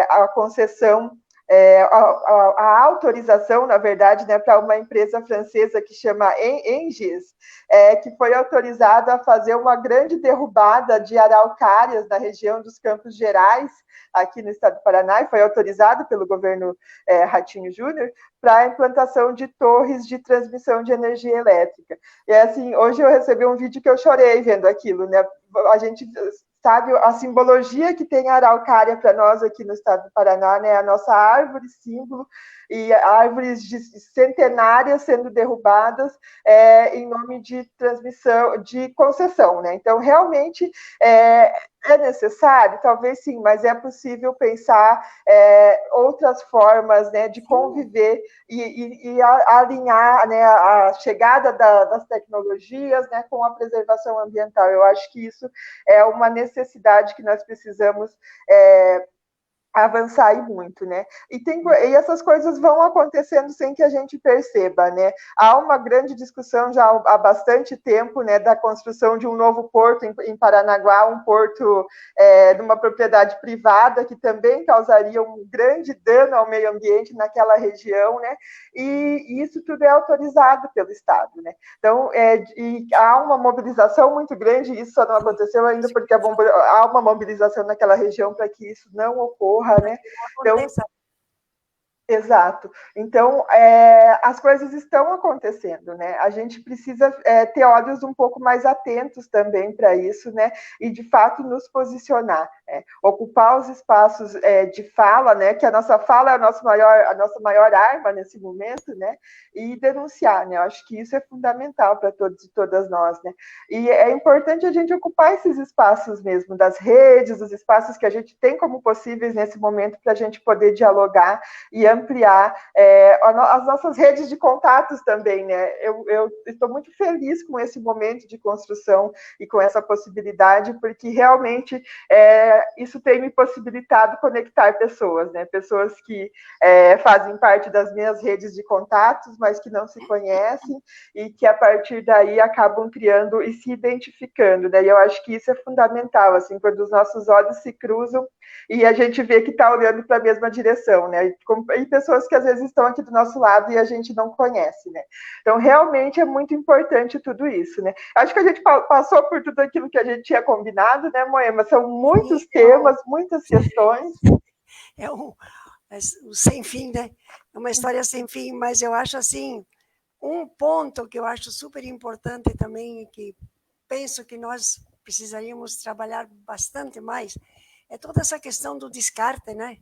a concessão a autorização, na verdade, né, para uma empresa francesa que chama Engis, que foi autorizada a fazer uma grande derrubada de araucárias na região dos Campos Gerais, aqui no estado do Paraná, e foi autorizado pelo governo Ratinho Júnior, para a implantação de torres de transmissão de energia elétrica. E assim, hoje eu recebi um vídeo que eu chorei vendo aquilo, né? A gente sabe a simbologia que tem a araucária para nós aqui no estado do Paraná, né? A nossa árvore símbolo e árvores centenárias sendo derrubadas em nome de transmissão, de concessão, né? Então, realmente, é necessário? Talvez sim, mas é possível pensar outras formas, né, de conviver e alinhar, né, a chegada das tecnologias, né, com a preservação ambiental. Eu acho que isso é uma necessidade que nós precisamos avançar e muito, né? E essas coisas vão acontecendo sem que a gente perceba, né? Há uma grande discussão já há bastante tempo, né, da construção de um novo porto em Paranaguá, um porto de uma propriedade privada que também causaria um grande dano ao meio ambiente naquela região, né? E isso tudo é autorizado pelo Estado, né? Então, há uma mobilização muito grande, isso só não aconteceu ainda porque há uma mobilização naquela região para que isso não ocorra, né? Então, exato. Então, as coisas estão acontecendo, né? A gente precisa ter olhos um pouco mais atentos também para isso, né? E, de fato, nos posicionar, né? Ocupar os espaços de fala, né? Que a nossa fala é a nossa maior arma nesse momento, né? E denunciar, né? Eu acho que isso é fundamental para todos e todas nós, né? E é importante a gente ocupar esses espaços mesmo, das redes, os espaços que a gente tem como possíveis nesse momento para a gente poder dialogar e ampliar as nossas redes de contatos também, né? Eu estou muito feliz com esse momento de construção e com essa possibilidade, porque realmente isso tem me possibilitado conectar pessoas, né? Pessoas que fazem parte das minhas redes de contatos, mas que não se conhecem e que a partir daí acabam criando e se identificando, né? E eu acho que isso é fundamental, assim, quando os nossos olhos se cruzam e a gente vê que está olhando para a mesma direção, né? E pessoas que às vezes estão aqui do nosso lado e a gente não conhece, né? Então, realmente é muito importante tudo isso, né? Acho que a gente passou por tudo aquilo que a gente tinha combinado, né, Moema? São muitos temas, muitas questões. É um sem fim, né? É uma história sem fim, mas eu acho assim, um ponto que eu acho super importante também, que penso que nós precisaríamos trabalhar bastante mais, é toda essa questão do descarte, né?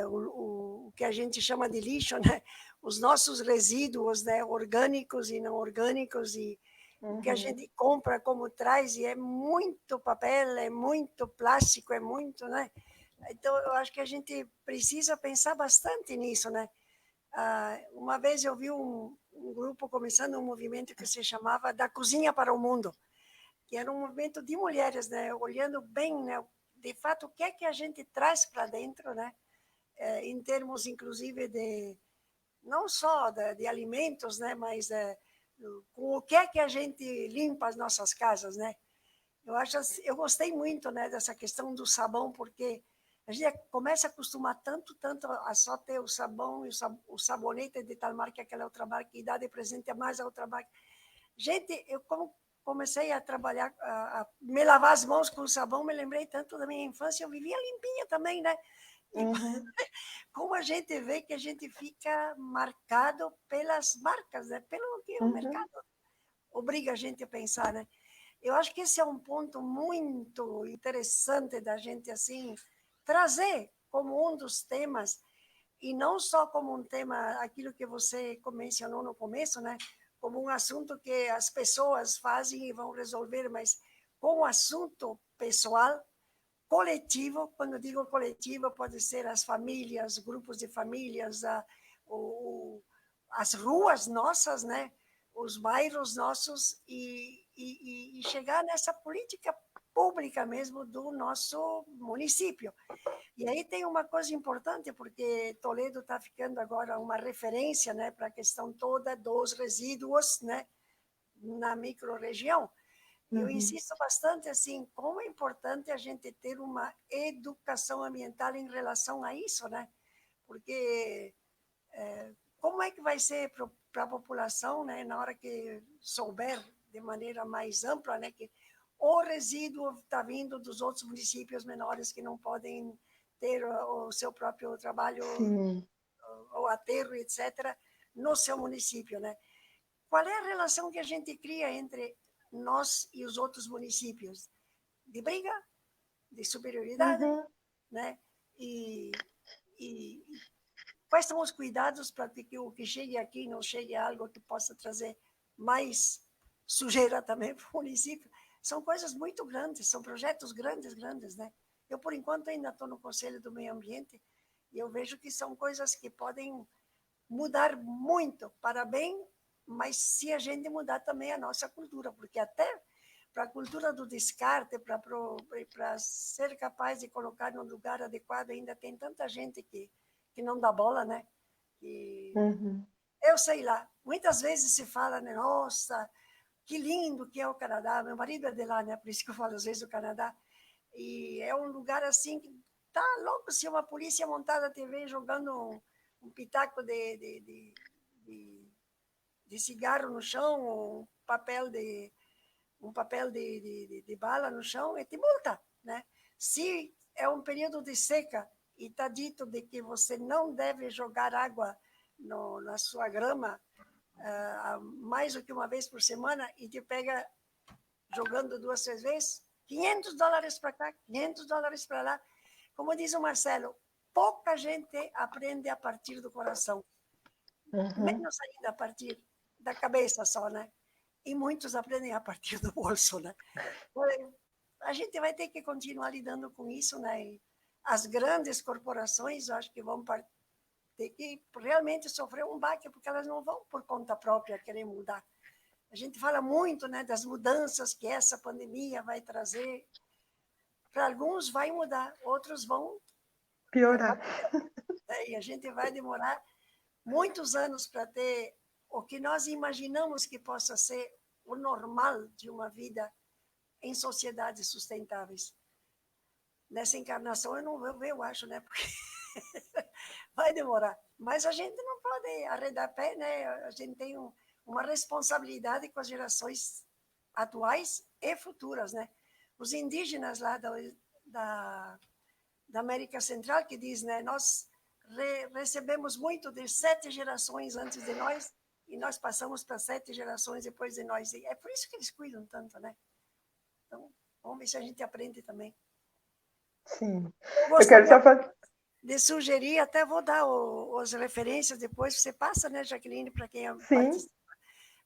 O que a gente chama de lixo, né? Os nossos resíduos, né? Orgânicos e não orgânicos, e o que a gente compra como traz, e é muito papel, é muito plástico, é muito, né? Então, eu acho que a gente precisa pensar bastante nisso, né? Uma vez eu vi um grupo começando um movimento que se chamava Da Cozinha para o Mundo, que era um movimento de mulheres, né? Olhando bem, né? De fato, o que é que a gente traz para dentro, né? Em termos, inclusive, de não só de alimentos, né? Mas com o que é que a gente limpa as nossas casas, né? Eu gostei muito, né, dessa questão do sabão, porque a gente começa a acostumar tanto a só ter o sabão e o sabonete de tal marca, aquela outra marca, e dá de presente a mais a outra marca. Gente, eu como comecei a trabalhar, a me lavar as mãos com sabão, me lembrei tanto da minha infância, eu vivia limpinha também, né? Como a gente vê que a gente fica marcado pelas marcas, né? Pelo que o mercado obriga a gente a pensar, né? Eu acho que esse é um ponto muito interessante da gente assim trazer como um dos temas, e não só como um tema, aquilo que você mencionou no começo, né? Como um assunto que as pessoas fazem e vão resolver, mas como assunto pessoal, coletivo. Quando digo coletivo, pode ser as famílias, grupos de famílias, as ruas nossas, né? Os bairros nossos, e chegar nessa política pública mesmo do nosso município. E aí tem uma coisa importante, porque Toledo está ficando agora uma referência, né, para a questão toda dos resíduos, né, na microrregião. Eu insisto bastante assim, como é importante a gente ter uma educação ambiental em relação a isso, né? Porque como é que vai ser para a população, né, na hora que souber de maneira mais ampla, né, que o resíduo está vindo dos outros municípios menores que não podem ter o seu próprio trabalho, o aterro, etc., no seu município, né? Qual é a relação que a gente cria entre nós e os outros municípios? De briga, de superioridade, né? E quais são os cuidados para que o que chegue aqui não chegue a algo que possa trazer mais sujeira também para o município. São coisas muito grandes, são projetos grandes, grandes, né? Eu, por enquanto, ainda estou no Conselho do Meio Ambiente e eu vejo que são coisas que podem mudar muito para bem, mas se a gente mudar também a nossa cultura, porque até para a cultura do descarte, para ser capaz de colocar no lugar adequado, ainda tem tanta gente que não dá bola, né? Que, eu sei lá, muitas vezes se fala, né? Nossa, que lindo que é o Canadá. Meu marido é de lá, né? Por isso que eu falo às vezes do Canadá. E é um lugar assim que tá louco se uma polícia montada te vê jogando um pitaco de cigarro no chão, um papel de bala no chão, e te multa, né? Se é um período de seca e está dito de que você não deve jogar água na sua grama mais do que uma vez por semana e te pega jogando 2, 3 vezes, $500 para cá, $500 para lá. Como diz o Marcelo, pouca gente aprende a partir do coração, menos ainda a partir da cabeça só, né? E muitos aprendem a partir do bolso, né? A gente vai ter que continuar lidando com isso, né? E as grandes corporações, eu acho que vão ter que realmente sofrer um baque, porque elas não vão por conta própria querer mudar. A gente fala muito, né, das mudanças que essa pandemia vai trazer. Para alguns vai mudar, outros vão piorar. E a gente vai demorar muitos anos para ter o que nós imaginamos que possa ser o normal de uma vida em sociedades sustentáveis. Nessa encarnação eu não vou ver, eu acho, né? Porque vai demorar. Mas a gente não pode arredar pé, né? A gente tem uma responsabilidade com as gerações atuais e futuras, né? Os indígenas lá da América Central que diz, né? Nós recebemos muito de 7 gerações antes de nós e nós passamos para 7 gerações depois de nós. E é por isso que eles cuidam tanto, né? Então, vamos ver se a gente aprende também. Sim. Eu quero só fazer... de sugerir, até vou dar as referências depois, você passa, né, Jaqueline, para quem participa,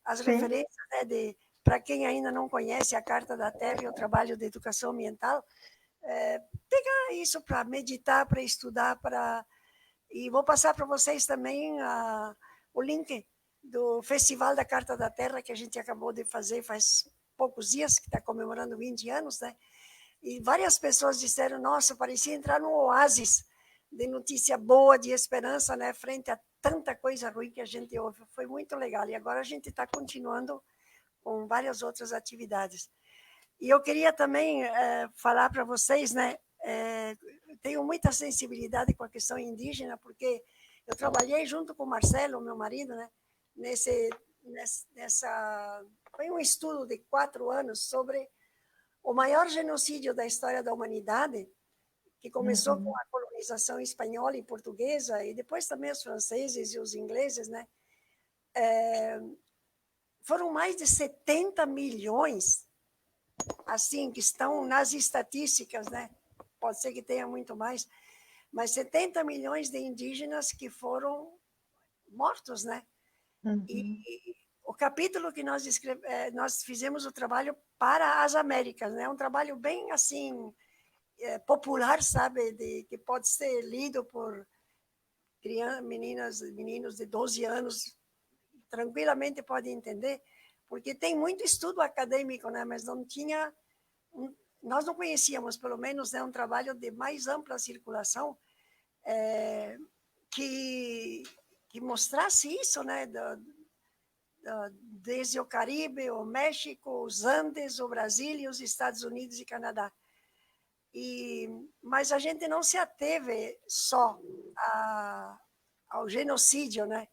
as referências, né, para quem ainda não conhece a Carta da Terra e o trabalho de educação ambiental, pegar isso para meditar, para estudar, e vou passar para vocês também o link do Festival da Carta da Terra, que a gente acabou de fazer faz poucos dias, que está comemorando 20 anos, né? E várias pessoas disseram, nossa, parecia entrar num oásis de notícia boa, de esperança, né? Frente a tanta coisa ruim que a gente ouve. Foi muito legal. E agora a gente está continuando com várias outras atividades. E eu queria também falar para vocês, né? Tenho muita sensibilidade com a questão indígena, porque eu trabalhei junto com o Marcelo, meu marido, né? Foi um estudo de 4 anos sobre o maior genocídio da história da humanidade, que começou com a colonização espanhola e portuguesa, e depois também os franceses e os ingleses, né? Foram mais de 70 milhões, assim, que estão nas estatísticas, né? Pode ser que tenha muito mais, mas 70 milhões de indígenas que foram mortos, né? E o capítulo que nós fizemos o trabalho para as Américas, né? Um trabalho bem assim popular, sabe, que pode ser lido por crianças, meninos de 12 anos, tranquilamente podem entender, porque tem muito estudo acadêmico, né? Mas não tinha, nós não conhecíamos, pelo menos, né, um trabalho de mais ampla circulação que mostrasse isso, né? Desde o Caribe, o México, os Andes, o Brasil e os Estados Unidos e Canadá. Mas a gente não se ateve só ao genocídio, né?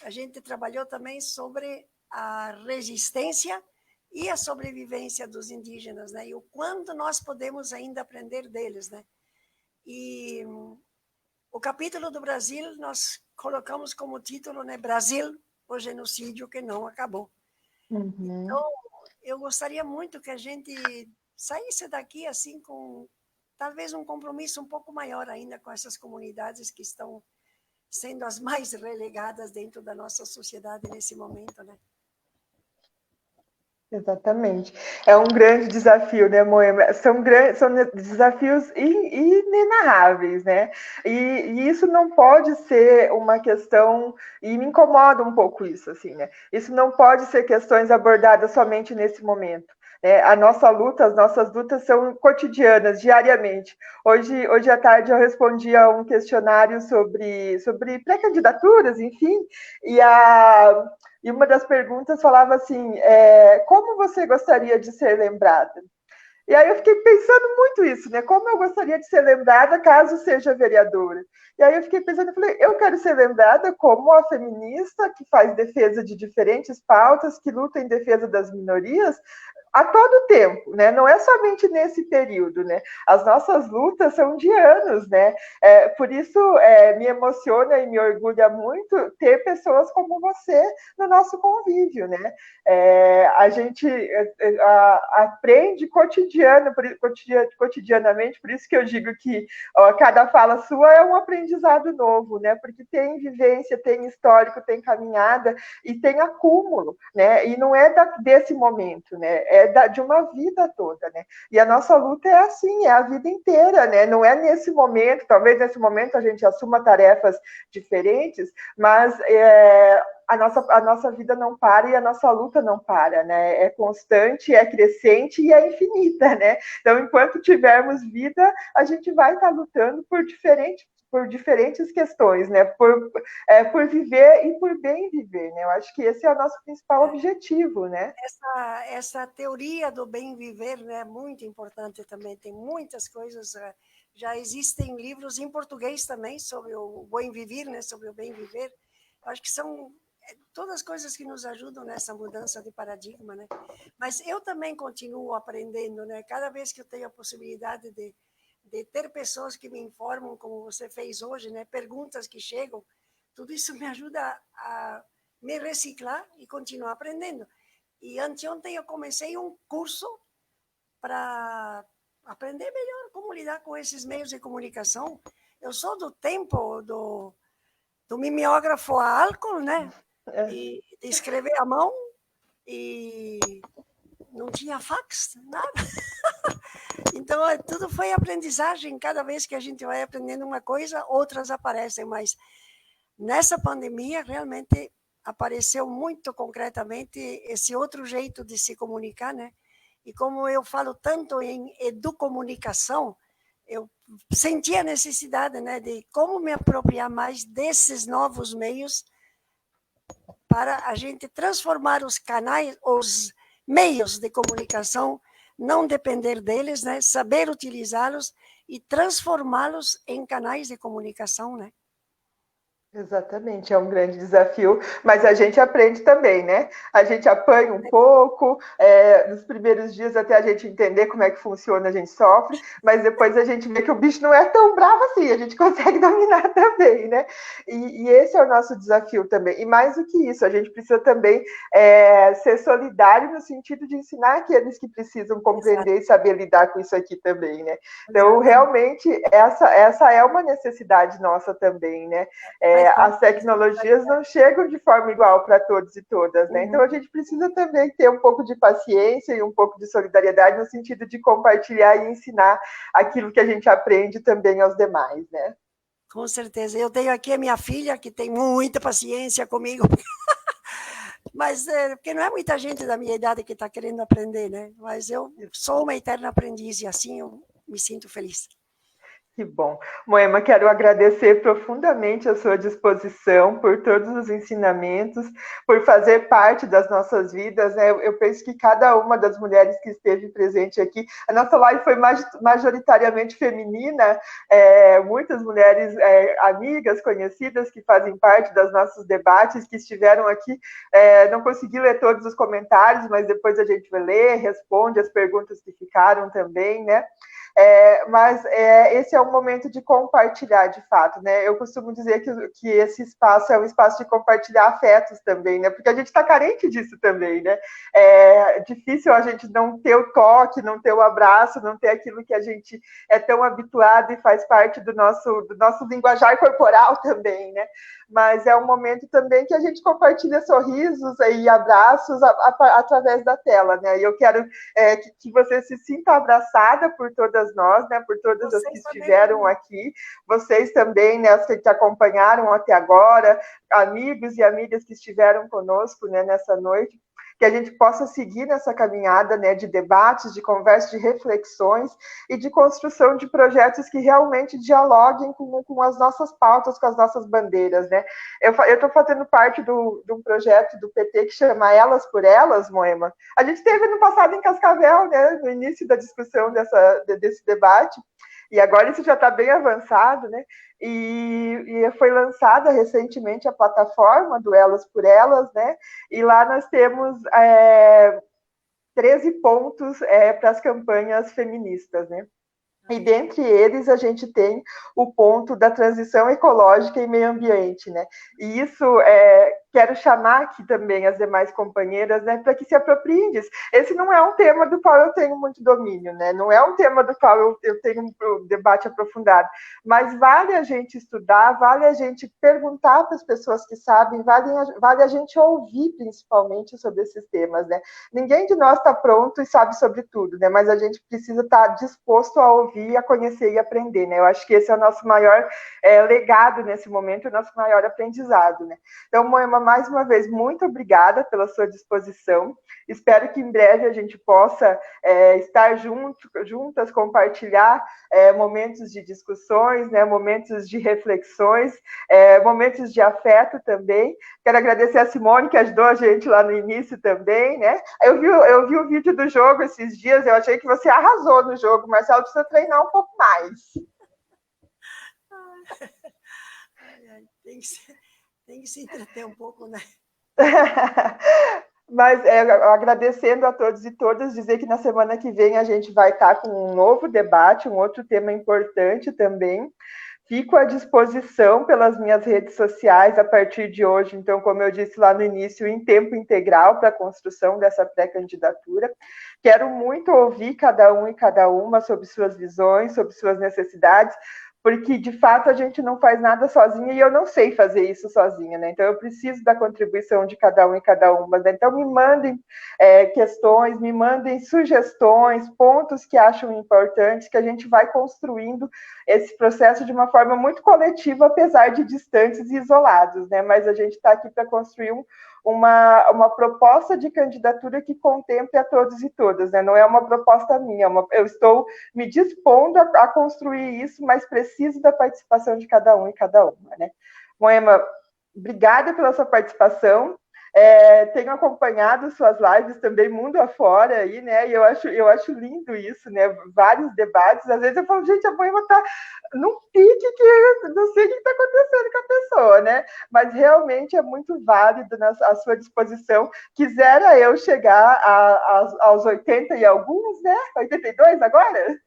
A gente trabalhou também sobre a resistência e a sobrevivência dos indígenas, né? E o quanto nós podemos ainda aprender deles, né? E o capítulo do Brasil nós colocamos como título, né? Brasil, o genocídio que não acabou. Então, eu gostaria muito que a gente saísse daqui assim com talvez um compromisso um pouco maior ainda com essas comunidades que estão sendo as mais relegadas dentro da nossa sociedade nesse momento, né? Exatamente. É um grande desafio, né, Moema? São desafios inenarráveis, né? E isso não pode ser uma questão, e me incomoda um pouco isso, assim, né? Isso não pode ser questões abordadas somente nesse momento. A nossa luta, as nossas lutas são cotidianas, diariamente. Hoje à tarde eu respondi a um questionário sobre pré-candidaturas, enfim, e e uma das perguntas falava assim: como você gostaria de ser lembrada? E aí eu fiquei pensando muito isso, né? Como eu gostaria de ser lembrada caso seja vereadora. E aí eu fiquei pensando, eu falei, eu quero ser lembrada como a feminista que faz defesa de diferentes pautas, que luta em defesa das minorias, a todo tempo, né? Não é somente nesse período, né? As nossas lutas são de anos, né? Por isso me emociona e me orgulha muito ter pessoas como você no nosso convívio, né? A gente aprende cotidianamente, por isso que eu digo que cada fala sua é um aprendizado novo, né? Porque tem vivência, tem histórico, tem caminhada e tem acúmulo, né? E não é desse momento, né? De uma vida toda, né? E a nossa luta é assim, é a vida inteira, né? Não é nesse momento, talvez nesse momento a gente assuma tarefas diferentes, mas a nossa vida não para e a nossa luta não para, né? É constante, é crescente e é infinita, né? Então, enquanto tivermos vida, a gente vai estar lutando por diferentes questões, né? Por viver e por bem viver, né? Eu acho que esse é o nosso principal objetivo, né? Essa teoria do bem viver, né, é muito importante também. Tem muitas coisas, já existem livros em português também sobre o bem viver, né, sobre o bem viver. Eu acho que são todas coisas que nos ajudam nessa mudança de paradigma, né? Mas eu também continuo aprendendo, né? Cada vez que eu tenho a possibilidade de ter pessoas que me informam, como você fez hoje, né? Perguntas que chegam, tudo isso me ajuda a me reciclar e continuar aprendendo. E anteontem eu comecei um curso para aprender melhor como lidar com esses meios de comunicação. Eu sou do tempo do mimeógrafo a álcool, né? E de escrever à mão, e não tinha fax, nada. Então, tudo foi aprendizagem. Cada vez que a gente vai aprendendo uma coisa, outras aparecem. Mas nessa pandemia, realmente apareceu muito concretamente esse outro jeito de se comunicar, né? E como eu falo tanto em educomunicação, eu senti a necessidade, né, de como me apropriar mais desses novos meios para a gente transformar os canais, os meios de comunicação, não depender deles, né? Saber utilizá-los e transformá-los em canais de comunicação, né? Exatamente, é um grande desafio, mas a gente aprende também, né? A gente apanha um pouco, nos primeiros dias até a gente entender como é que funciona, a gente sofre, mas depois a gente vê que o bicho não é tão bravo assim, a gente consegue dominar também, né? E esse é o nosso desafio também. E mais do que isso, a gente precisa também ser solidário no sentido de ensinar aqueles que precisam compreender Exato. E saber lidar com isso aqui também, né? Então, realmente, essa é uma necessidade nossa também, né? As tecnologias não chegam de forma igual para todos e todas, né? Então a gente precisa também ter um pouco de paciência e um pouco de solidariedade no sentido de compartilhar e ensinar aquilo que a gente aprende também aos demais, né? Com certeza. Eu tenho aqui a minha filha, que tem muita paciência comigo, mas porque não é muita gente da minha idade que está querendo aprender, né? Mas eu sou uma eterna aprendiz e assim eu me sinto feliz. Que bom. Moema, quero agradecer profundamente a sua disposição por todos os ensinamentos, por fazer parte das nossas vidas, né? Eu penso que cada uma das mulheres que esteve presente aqui, a nossa live foi majoritariamente feminina, muitas mulheres amigas, conhecidas, que fazem parte dos nossos debates, que estiveram aqui. Não consegui ler todos os comentários, mas depois a gente vai ler, responde as perguntas que ficaram também, né? Mas esse é um momento de compartilhar, de fato, né? Eu costumo dizer que esse espaço é um espaço de compartilhar afetos também, né? Porque a gente está carente disso também, né? É difícil a gente não ter o toque, não ter o abraço, não ter aquilo que a gente é tão habituado e faz parte do nosso linguajar corporal também, né? Mas é um momento também que a gente compartilha sorrisos e abraços através da tela, né? E eu quero que você se sinta abraçada por todas nós, né? Por todas as que estiveram aqui, vocês também, né? As que acompanharam até agora, amigos e amigas que estiveram conosco, né? Nessa noite, que a gente possa seguir nessa caminhada, né, de debates, de conversas, de reflexões e de construção de projetos que realmente dialoguem com as nossas pautas, com as nossas bandeiras, né? Eu estou fazendo parte de um projeto do PT que chama Elas por Elas, Moema. A gente teve no passado em Cascavel, né, no início da discussão desse debate, e agora isso já está bem avançado, né? E foi lançada recentemente a plataforma do Elas por Elas, né? E lá nós temos 13 pontos para as campanhas feministas, né? E dentre eles a gente tem o ponto da transição ecológica e meio ambiente, né? E isso quero chamar aqui também as demais companheiras, né, para que se apropriem disso. Esse não é um tema do qual eu tenho muito domínio, né? Não é um tema do qual eu tenho um debate aprofundado, mas vale a gente estudar, vale a gente perguntar para as pessoas que sabem, vale a gente ouvir principalmente sobre esses temas, né? Ninguém de nós está pronto e sabe sobre tudo, né? Mas a gente precisa estar disposto a ouvir, a conhecer e aprender, né? Eu acho que esse é o nosso maior legado nesse momento, o nosso maior aprendizado, né? Então, Moema, mais uma vez, muito obrigada pela sua disposição. Espero que em breve a gente possa estar juntas, compartilhar momentos de discussões, né, momentos de reflexões, momentos de afeto também. Quero agradecer a Simone, que ajudou a gente lá no início também, né? Eu vi o vídeo do jogo esses dias, eu achei que você arrasou no jogo, Marcelo precisa treinar um pouco mais. Tem que se entreter um pouco, né? Mas agradecendo a todos e todas, dizer que na semana que vem a gente vai estar com um novo debate, um outro tema importante também. Fico à disposição pelas minhas redes sociais a partir de hoje, então, como eu disse lá no início, em tempo integral para a construção dessa pré-candidatura. Quero muito ouvir cada um e cada uma sobre suas visões, sobre suas necessidades, porque, de fato, a gente não faz nada sozinha e eu não sei fazer isso sozinha, né? Então, eu preciso da contribuição de cada um e cada uma. Né? Então, me mandem questões, me mandem sugestões, pontos que acham importantes, que a gente vai construindo esse processo de uma forma muito coletiva, apesar de distantes e isolados, né? Mas a gente está aqui para construir uma proposta de candidatura que contemple a todos e todas, né? Não é uma proposta minha, eu estou me dispondo a construir isso, mas preciso da participação de cada um e cada uma, né? Moema, obrigada pela sua participação. Tenho acompanhado suas lives também mundo afora aí, né? E eu acho lindo isso, né? Vários debates. Às vezes eu falo, gente, a Moema está num pique que não sei o que está acontecendo com a pessoa, né? Mas realmente é muito válido a sua disposição. Quisera eu chegar aos 80 e alguns, né? 82 agora?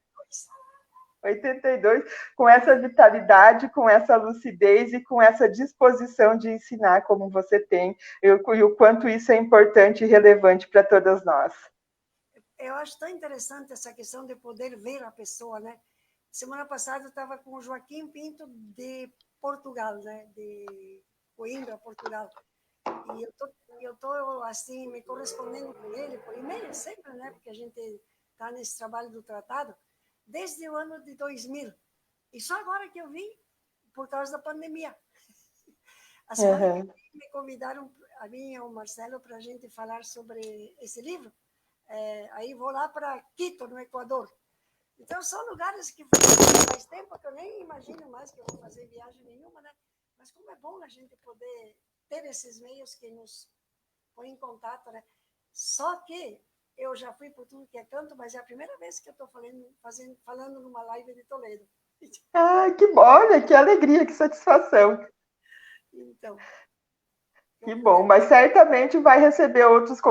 82, com essa vitalidade, com essa lucidez e com essa disposição de ensinar como você tem, e o quanto isso é importante e relevante para todas nós. Eu acho tão interessante essa questão de poder ver a pessoa, né? Semana passada eu estava com o Joaquim Pinto de Portugal, né? De Coimbra, Portugal. E eu tô assim, me correspondendo com ele por e-mail sempre, né? Porque a gente está nesse trabalho do tratado desde o ano de 2000. E só agora que eu vim, por causa da pandemia. A semana que me convidaram, a mim e o Marcelo, para a gente falar sobre esse livro. Aí vou lá para Quito, no Equador. Então, são lugares que faz tempo que eu nem imagino mais que eu vou fazer viagem nenhuma, né? Mas como é bom a gente poder ter esses meios que nos põem em contato, né? Só que eu já fui por tudo que é canto, mas é a primeira vez que eu estou falando numa live de Toledo. Ah, que bom, olha, que alegria, que satisfação. Então. Que bom, mas certamente vai receber outros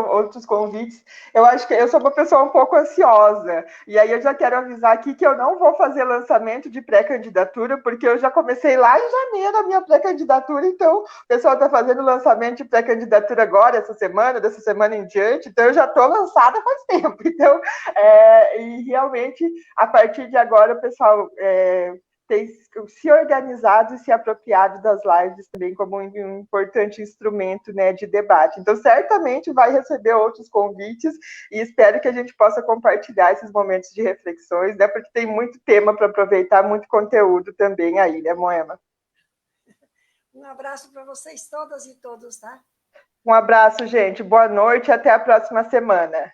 convites. Eu acho que eu sou uma pessoa um pouco ansiosa, e aí eu já quero avisar aqui que eu não vou fazer lançamento de pré-candidatura, porque eu já comecei lá em janeiro a minha pré-candidatura, então o pessoal está fazendo lançamento de pré-candidatura agora, essa semana, dessa semana em diante, então eu já estou lançada faz tempo. Então, e realmente, a partir de agora, o pessoal tem se organizado e se apropriado das lives também como um importante instrumento, né, de debate. Então, certamente vai receber outros convites e espero que a gente possa compartilhar esses momentos de reflexões, né, porque tem muito tema para aproveitar, muito conteúdo também aí, né, Moema? Um abraço para vocês todas e todos, tá? Um abraço, gente. Boa noite e até a próxima semana.